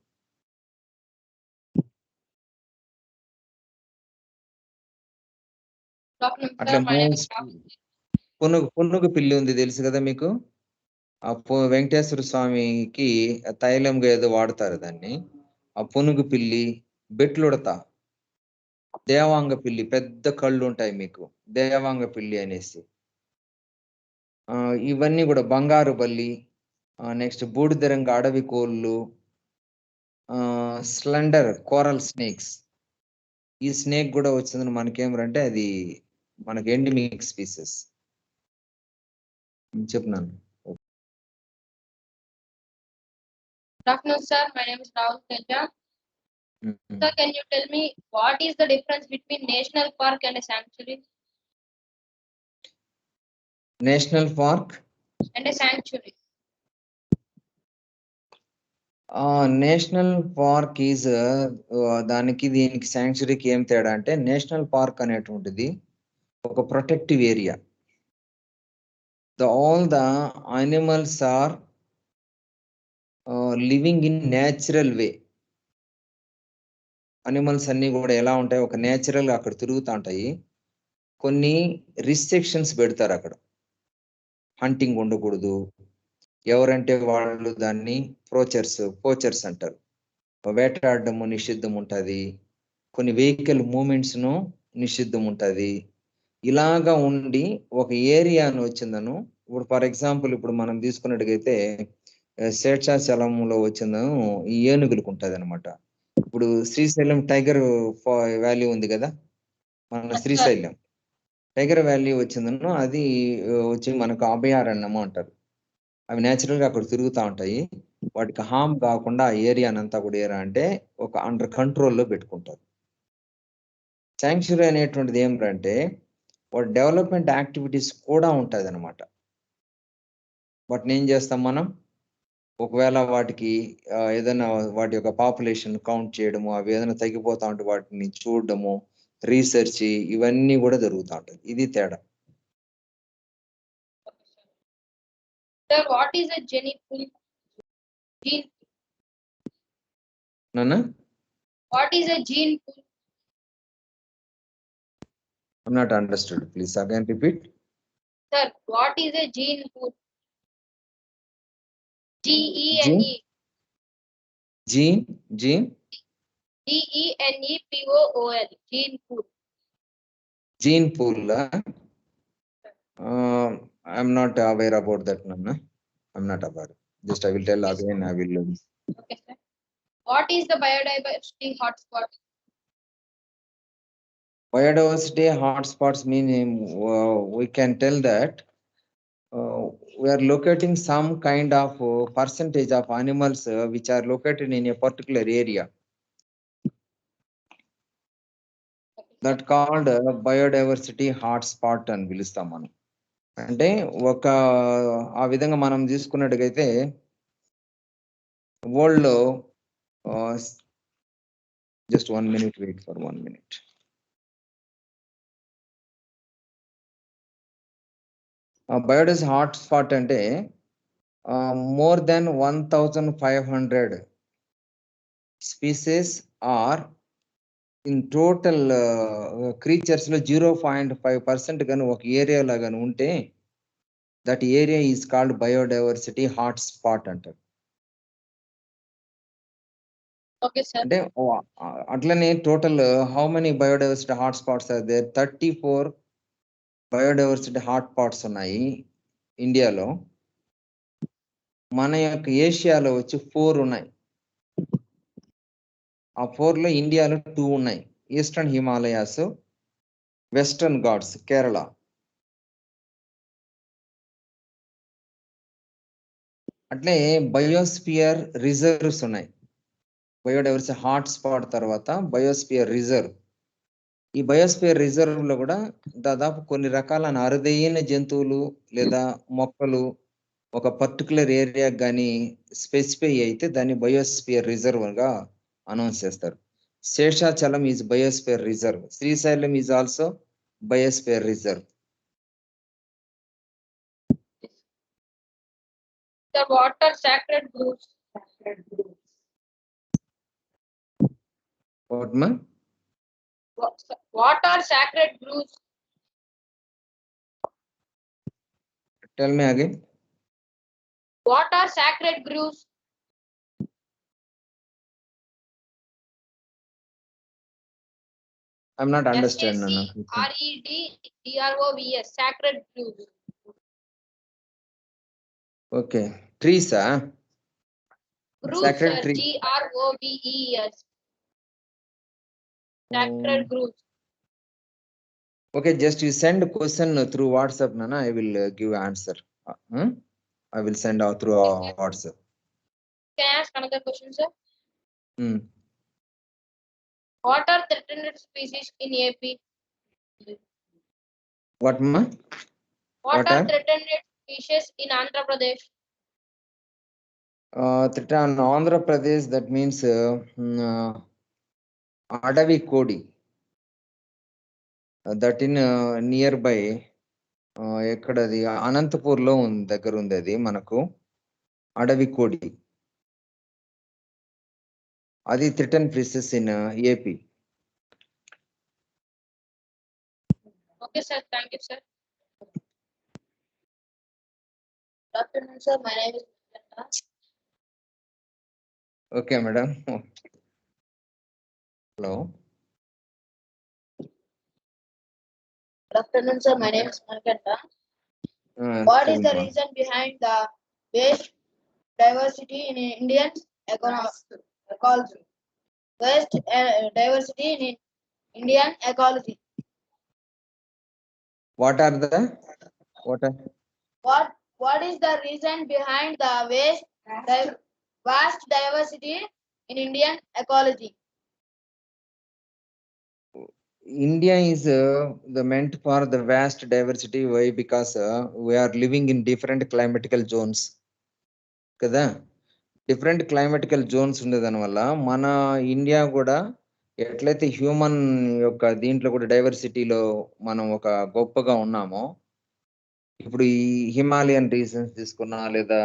అట్లా పునుగు పిల్లి ఉంది తెలుసు కదా మీకు. ఆ వెంకటేశ్వర స్వామికి తైలంగా ఏదో వాడతారు దాన్ని. ఆ పునుగు పిల్లి, బెట్లుడత, దేవాంగ పిల్లి, పెద్ద కళ్ళు ఉంటాయి మీకు, దేవాంగ పిల్లి అనేసి. ఇవన్నీ కూడా బంగారు బల్లి, నెక్స్ట్ బూడిదరంగ అడవి కోళ్ళు, స్లెండర్ కోరల్ స్నేక్స్. ఈ స్నేక్ కూడా వచ్చిందని మనకేమంటే అది మనకి ఎండమిక్ స్పీసెస్ చెప్తున్నాను. Good afternoon, sir. My name is Rahul Teja. Sir, can you tell me what is the difference between national park and a sanctuary? National park And a sanctuary. National park is దానికి దీనికి శాంక్చురీకి ఏం తేడా అంటే, national park అనేటువంటిది ఒక protective area. All the animals are living in natural way. Animals అన్ని కూడా ఎలా ఉంటాయి, ఒక న్యాచురల్ అక్కడ తిరుగుతూ ఉంటాయి. కొన్ని రిస్ట్రిక్షన్స్ పెడతారు అక్కడ. హంటింగ్ ఉండకూడదు, ఎవరంటే వాళ్ళు దాన్ని పోచర్స్ అంటారు. వేటాడము నిషిద్ధం ఉంటుంది, కొన్ని వెహికల్ మూమెంట్స్ ను నిషిద్ధం ఉంటుంది. ఇలాగా ఉండి ఒక ఏరియాను వచ్చిందను. ఇప్పుడు ఫర్ ఎగ్జాంపుల్ ఇప్పుడు మనం తీసుకున్నట్టుగైతే శేషాచలంలో వచ్చిందను ఈ ఏనుగులకు ఉంటుంది అనమాట. ఇప్పుడు శ్రీశైలం టైగర్ వ్యాలీ ఉంది కదా, మన శ్రీశైలం టైగర్ వ్యాలీ వచ్చిందను, అది వచ్చి మనకు అభయారణ్యము అంటారు. అవి న్యాచురల్ గా అక్కడ తిరుగుతూ ఉంటాయి. వాటికి హామ్ కాకుండా ఆ ఏరియానంతా కూడా ఏరా అంటే ఒక అండర్ కంట్రోల్లో పెట్టుకుంటారు. శాంక్చురీ అనేటువంటిది ఏమిటంటే వాటి డెవలప్మెంట్ యాక్టివిటీస్ కూడా ఉంటుంది అనమాట. వాటిని ఏం చేస్తాం మనం, ఒకవేళ వాటికి ఏదైనా వాటి యొక్క పాపులేషన్ కౌంట్ చేయడము, అవి ఏదైనా తగ్గిపోతా ఉంటే వాటిని చూడడము, రీసెర్చ్, ఇవన్నీ కూడా జరుగుతూ ఉంటుంది. ఇది తేడా. Sir, what is a gene pool? Nana? What is a gene pool? I'm not understood. Please again repeat. Sir, what is a gene pool? G-E-N-E. Gene? G-E-N-E-P-O-O-L. Gene pool. Gene pool. I'm not aware about that, Nana. I'm not aware. Just I will tell again. I will. Okay, sir. What is the biodiversity hotspot? Biodiversity hotspots mean we can tell that we are locating some kind of percentage of animals which are located in a particular area. That called biodiversity hot spot అని పిలుస్తాం మనం. అంటే ఆ విధంగా మనం తీసుకున్నట్టుగైతే world లో just 1 minute, wait for 1 minute. Biodiversity hotspot అంటే more than 1,500 species are in total creatures లో 0.5% గాని ఒక ఏరియా లాగాని ఉంటే that area is called biodiversity hotspot అంటారు. Okay, sir. అంటే అట్లనే total how many biodiversity hotspots are there? 34 biodiversity hotspots ఉన్నాయి ఇండియాలో. మన యొక్క ఏషియాలో వచ్చి 4 ఉన్నాయి. ఆ 4లో ఇండియాలో 2 ఉన్నాయి. Eastern Himalayas, western Ghats, Kerala. అట్లే బయోస్పియర్ రిజర్వ్స్ ఉన్నాయి. బయోడైవర్సిటీ హాట్ స్పాట్ తర్వాత బయోస్పియర్ రిజర్వ్. ఈ బయోస్పియర్ రిజర్వ్ లో కూడా దాదాపు కొన్ని రకాలైన అరుదైన జంతువులు లేదా మొక్కలు ఒక పర్టికులర్ ఏరియా కానీ స్పెసిఫై అయితే దాన్ని బయోస్పియర్ రిజర్వ్ గా అనౌన్స్ చేస్తారు. Seshachalam is biosphere reserve. Srisailam is also biosphere reserve. The water sacred groves. What ma? What are sacred groves? Tell me again. What are sacred groves? I'm not understanding. SACREDGROVS, sacred groves. Okay. Trees, Groves, sacred sir. tree. GROVES. Sacred groves. Okay, just you send a question through WhatsApp, Nana. I will give answer. I will send out through WhatsApp. Can I ask another question, sir? Hmm. What are threatened species in AP? What ma? What are threatened species in Andhra Pradesh? Threatened Andhra Pradesh, that means Adavi Kodi. That in nearby ఎక్కడది అనంతపూర్లో దగ్గర ఉంది. అది మనకు అడవి కోడి. అది threaten species in AP. Okay, sir. Thank you, sir. Good afternoon, sir. My name is Manikanta. Okay, madam. Hello. Good afternoon, sir. My name is Manikanta. What is the reason behind the waste diversity in Indian ecology? Waste diversity in Indian ecology. What is the reason behind the vast diversity in Indian ecology? India is the meant for the vast diversity. Why? Because we are living in different climatical zones. కదా, different climatical Jones ఉండే దానివల్ల మన India కూడా ఎట్లయితే human యొక్క దీంట్లో కూడా డైవర్సిటీలో మనం ఒక గొప్పగా ఉన్నామో, ఇప్పుడు ఈ హిమాలయన్ రీజన్స్ తీసుకున్నా లేదా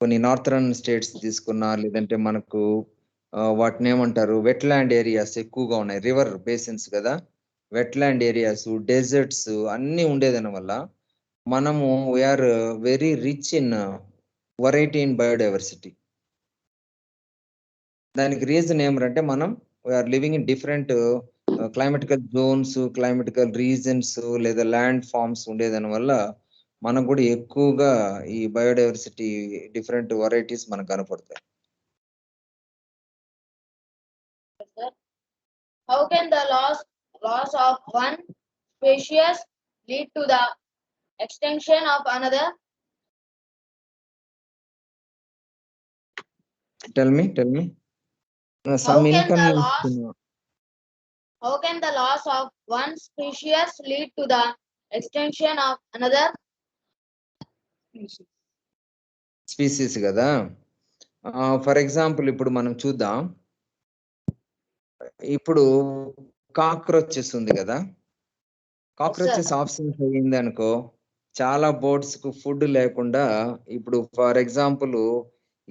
కొన్ని నార్థరన్ స్టేట్స్ తీసుకున్నా, లేదంటే మనకు వాటిని ఏమంటారు వెట్లాండ్ ఏరియాస్ ఎక్కువగా ఉన్నాయి. రివర్ బేసిన్స్ కదా, వెట్లాండ్ ఏరియాస్, డెజర్ట్స్ అన్నీ ఉండేదాని వల్ల మనము we are very rich in variety in biodiversity. దానికి రీజన్ ఏమంటే మనం we are living in different climatical zones, climatical reasons లేదా ల్యాండ్ ఫార్మ్స్ ఉండేదాని వల్ల మనకు కూడా ఎక్కువగా ఈ బయోడైవర్సిటీ డిఫరెంట్ వెరైటీస్ మనకు కనపడతాయి. How can the loss of one species lead to the extinction of another? Tell me. Some income. How can the loss of one species lead to the extinction of another? Species కదా. For example ఇప్పుడు మనం చూద్దాం. ఇప్పుడు cockroaches ఉంది కదా, cockroaches options అయ్యింది అనుకో, చాలా బోర్డ్స్ కు ఫుడ్ లేకుండా, ఇప్పుడు ఫర్ ఎగ్జాంపుల్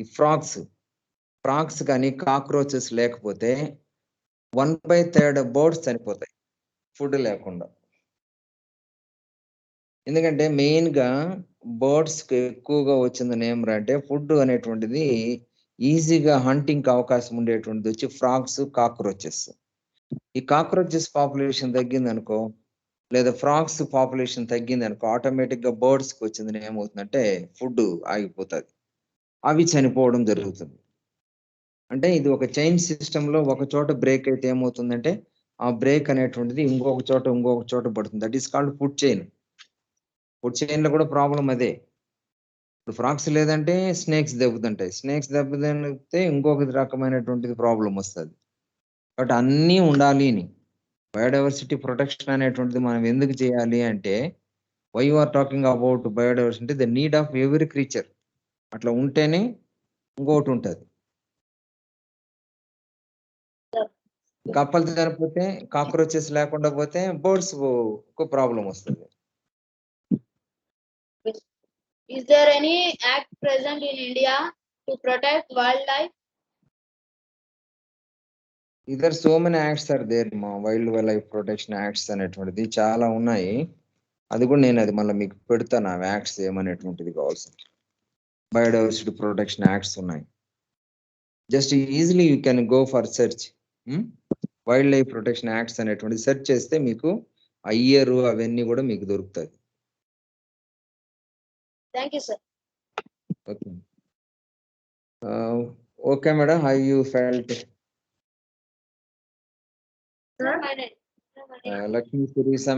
ఈ ఫ్రాగ్స్ కానీ కాక్రోచెస్ లేకపోతే 1/3 బోర్డ్స్ చనిపోతాయి ఫుడ్ లేకుండా. ఎందుకంటే మెయిన్ గా బర్డ్స్ కి ఎక్కువగా వచ్చిందని ఏమంటే ఫుడ్ అనేటువంటిది ఈజీగా హంటింగ్ అవకాశం ఉండేటువంటిది వచ్చి ఫ్రాగ్స్, కాక్రోచెస్. ఈ కాక్రోచెస్ పాపులేషన్ తగ్గింది అనుకో, లేదా ఫ్రాగ్స్ పాపులేషన్ తగ్గింది అనుకో, ఆటోమేటిక్ గా బర్డ్స్ కి వచ్చిందని ఏమవుతుందంటే ఫుడ్ ఆగిపోతుంది, అవి చనిపోవడం జరుగుతుంది. అంటే ఇది ఒక చైన్ సిస్టమ్ లో ఒక చోట బ్రేక్ అయితే ఏమవుతుందంటే ఆ బ్రేక్ అనేటువంటిది ఇంకొక చోట పడుతుంది. That is called food chain. Food chain లో కూడా ప్రాబ్లం అదే. ఇప్పుడు ఫ్రాగ్స్ లేదంటే స్నేక్స్ దెబ్బతింటాయి, స్నేక్స్ దెబ్బతింటే ఇంకొక రకమైనటువంటిది ప్రాబ్లం వస్తుంది. కాబట్టి అన్నీ ఉండాలి అని బయోడైవర్సిటీ ప్రొటెక్షన్ అనేటువంటిది మనం ఎందుకు చేయాలి అంటే, why you are talking about biodiversity, the need of every creature. అట్లా ఉంటేనే ఇంకొకటి ఉంటుంది. కప్పలు చనిపోతే, కాక్రోచెస్ లేకుండా పోతే బర్డ్స్ కు ప్రాబ్లం వస్తుంది. Is there any act present in India to protect wildlife? ఇదర్ so many acts are there మా, వైల్డ్ లైఫ్ ప్రొటెక్షన్ యాక్ట్స్ అనేటువంటిది చాలా ఉన్నాయి. అది కూడా నేను అది మళ్ళీ మీకు పెడతాను, ఆ యాక్ట్స్ ఏమనేటువంటిది కావాల్సి. బయోడైవర్సిటీ ప్రొటెక్షన్ యాక్ట్స్ ఉన్నాయి. Just easily you can go for search wild life protection acts అనేటువంటిది సెర్చ్ చేస్తే మీకు ఆ ఇయర్ అవన్నీ కూడా మీకు దొరుకుతాయి. Thank you, sir. Okay. Okay madam, how you felt? Lakshmi Surisa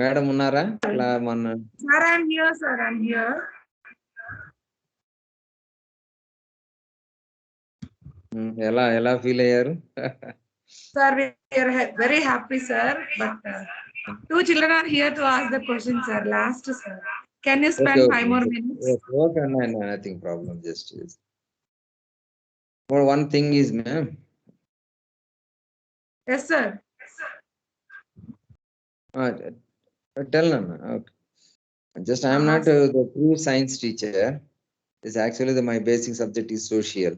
madam ఉన్నారా? అలా మన Sir, I'm here, sir. I'm here. ఎలా ఫీల్ అయ్యారు? Sir, we are very happy, sir. But two children are here to ask the question, sir. Last, sir. Can you spend 5 more minutes? Okay, no, nothing problem. Just but one thing is, ma'am. Yes, sir. Tell them. Okay. Just I am not the true science teacher. It's actually my basic subject is social.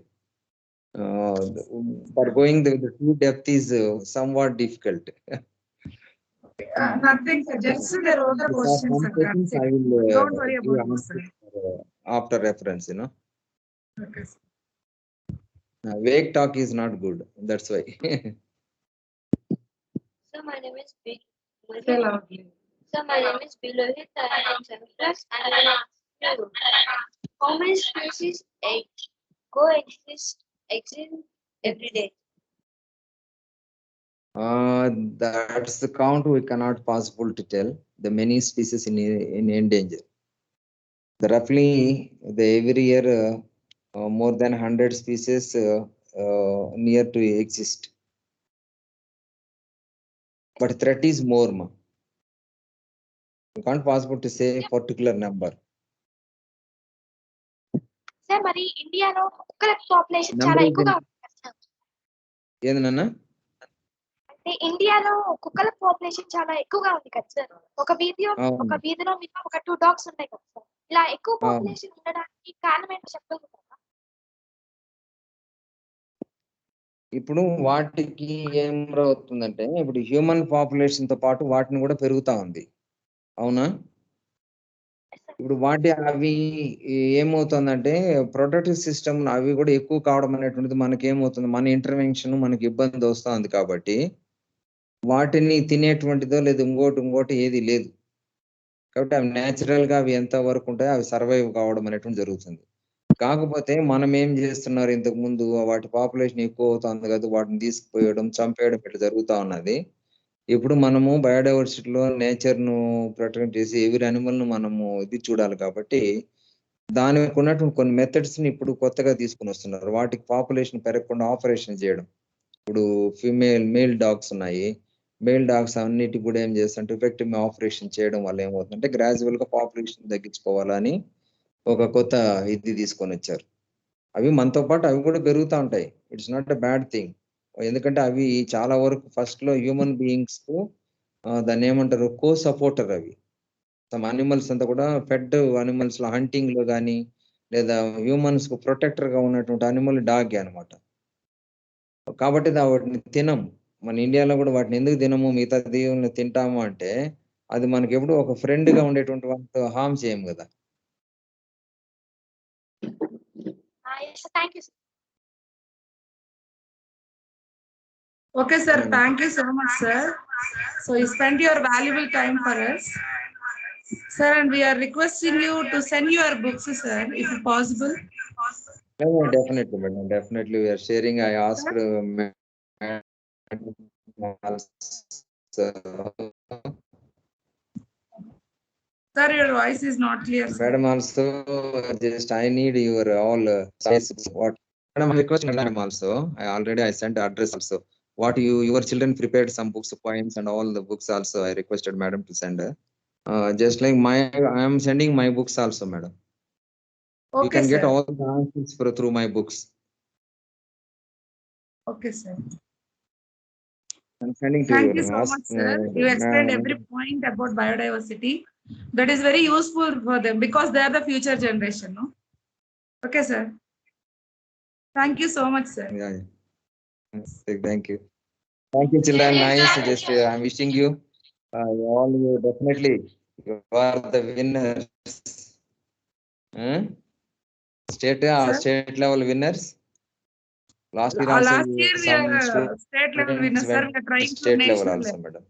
But going the true depth is somewhat difficult. Nothing, sir. Just the older questions, sir. I will Don't worry about this, sir. After reference, Okay, sir. Vague talk is not good. That's why. Sir, my name is Bill. Say loudly. Sir, my name is Bilohit. I am in 7th class and I will ask you, how many species coexist every day? That's the count we cannot possible to tell. The many species in endanger. Roughly, every year more than 100 species near to exist. But threat is more. You can't possible to say particular number. Sir, మరి ఇండియాలో కుక్కల population చాలా ఎక్కువగా ఉంది. ఏందన్నా? అంటే ఇండియాలో కుక్కల పాపులేషన్ చాలా ఎక్కువగా ఉంది కదా సార్. ఒక వీధిలో మినిమం ఒక 2 డాగ్స్ ఉన్నాయి కదా సార్. ఇలా ఎక్కువ పాపులేషన్ ఉండడానికి కారణం ఏంటో చెప్పగలుగుతారా? ఇప్పుడు వాటికి ఏం అవుతుందంటే, ఇప్పుడు హ్యూమన్ పాపులేషన్ తో పాటు వాటిని కూడా పెరుగుతా ఉంది, అవునా? ఇప్పుడు అవి ఏమవుతుందంటే ప్రొటెక్టివ్ సిస్టమ్ అవి కూడా ఎక్కువ కావడం అనేటువంటిది మనకి ఏమవుతుంది, మన ఇంటర్వెన్షన్ మనకి ఇబ్బంది వస్తుంది. కాబట్టి వాటిని తినేటువంటిదో లేదు ఇంకోటి ఏది లేదు. కాబట్టి అవి న్యాచురల్ గా అవి ఎంత వరకు ఉంటాయో అవి సర్వైవ్ కావడం అనేటువంటి జరుగుతుంది. కాకపోతే మనం ఏం చేస్తున్నారు, ఇంతకు ముందు వాటి పాపులేషన్ ఎక్కువ అవుతుంది కదా, వాటిని తీసుకుపోయడం, చంపేయడం ఇట్లా జరుగుతా ఉన్నది. ఇప్పుడు మనము బయోడైవర్సిటీలో నేచర్ ను ప్రొటెక్ట్ చేసి ఎవరి అనిమల్ ను మనము ఇది చూడాలి. కాబట్టి దానికి ఉన్నటువంటి కొన్ని మెథడ్స్ ని ఇప్పుడు కొత్తగా తీసుకుని వస్తున్నారు. వాటికి పాపులేషన్ పెరగకుండా ఆపరేషన్ చేయడం. ఇప్పుడు మేల్ డాగ్స్ ఉన్నాయి. మేల్ డాగ్స్ అన్నిటికి కూడా ఏం చేస్తుంటే ఎఫెక్టివ్ ఆపరేషన్ చేయడం వల్ల ఏమవుతుందంటే గ్రాడ్యువల్ గా పాపులేషన్ తగ్గించుకోవాలని ఒక కొత్త ఇది తీసుకొని వచ్చారు. అవి మనతో పాటు అవి కూడా పెరుగుతా ఉంటాయి. It's not a bad thing. ఎందుకంటే అవి చాలా వరకు ఫస్ట్ లో హ్యూమన్ బీయింగ్స్ కు దాన్ని ఏమంటారు సపోర్టర్ అవి. సమ్ అనిమల్స్ అంతా కూడా ఫెడ్ అనిమల్స్ లో హంటింగ్ లో కానీ లేదా హ్యూమన్స్ కు ప్రొటెక్టర్ గా ఉన్నటువంటి అనిమల్ డాగ్ అన్నమాట. కాబట్టి వాటిని తినం. మన ఇండియాలో కూడా వాటిని ఎందుకు తినము, మిగతా దేవుల్ని తింటాము అంటే అది మనకి ఎప్పుడు ఒక ఫ్రెండ్ గా ఉండేటువంటి వాళ్ళతో హార్మ్ చేయం కదా. Yes, thank you, sir. Okay, sir. Madam. Thank you so much, sir. So you spent your valuable time for us, sir, and we are requesting you to send your books, sir, if possible. No, definitely, madam. Definitely, we are sharing. I asked Sir, your voice is not clear, sir. madam also just I need your all what madam I request madam also I sent address also what your children prepared some books, poems and all the books also I requested madam to send. Just like I am sending my books also, madam. You Okay, can get sir. all the answers through my books. Okay, sir. I'm sending to Thank you. you so much, sir. You explained every point about biodiversity. That is very useful for them because they are the future generation, no? Okay, sir. Thank you so much, sir. Yeah. Thank you. Thank you, children. Nice. Just I'm wishing you all you definitely you are the winners. State level winners. Last year also Last year we some are state level students winners, sir. went We are trying to state level national also, level. madam.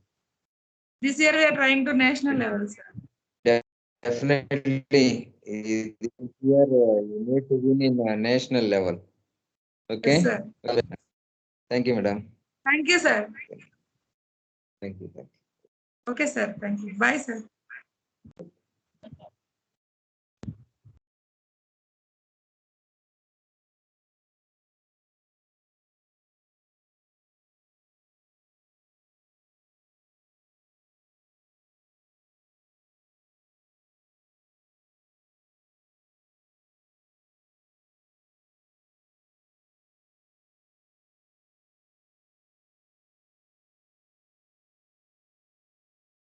This year we are trying to national level, sir. Definitely, this year you need to win in national level. Okay. Yes, sir. Thank you, madam. Thank you, sir. Thank you. Okay, sir. Thank you. Bye, sir.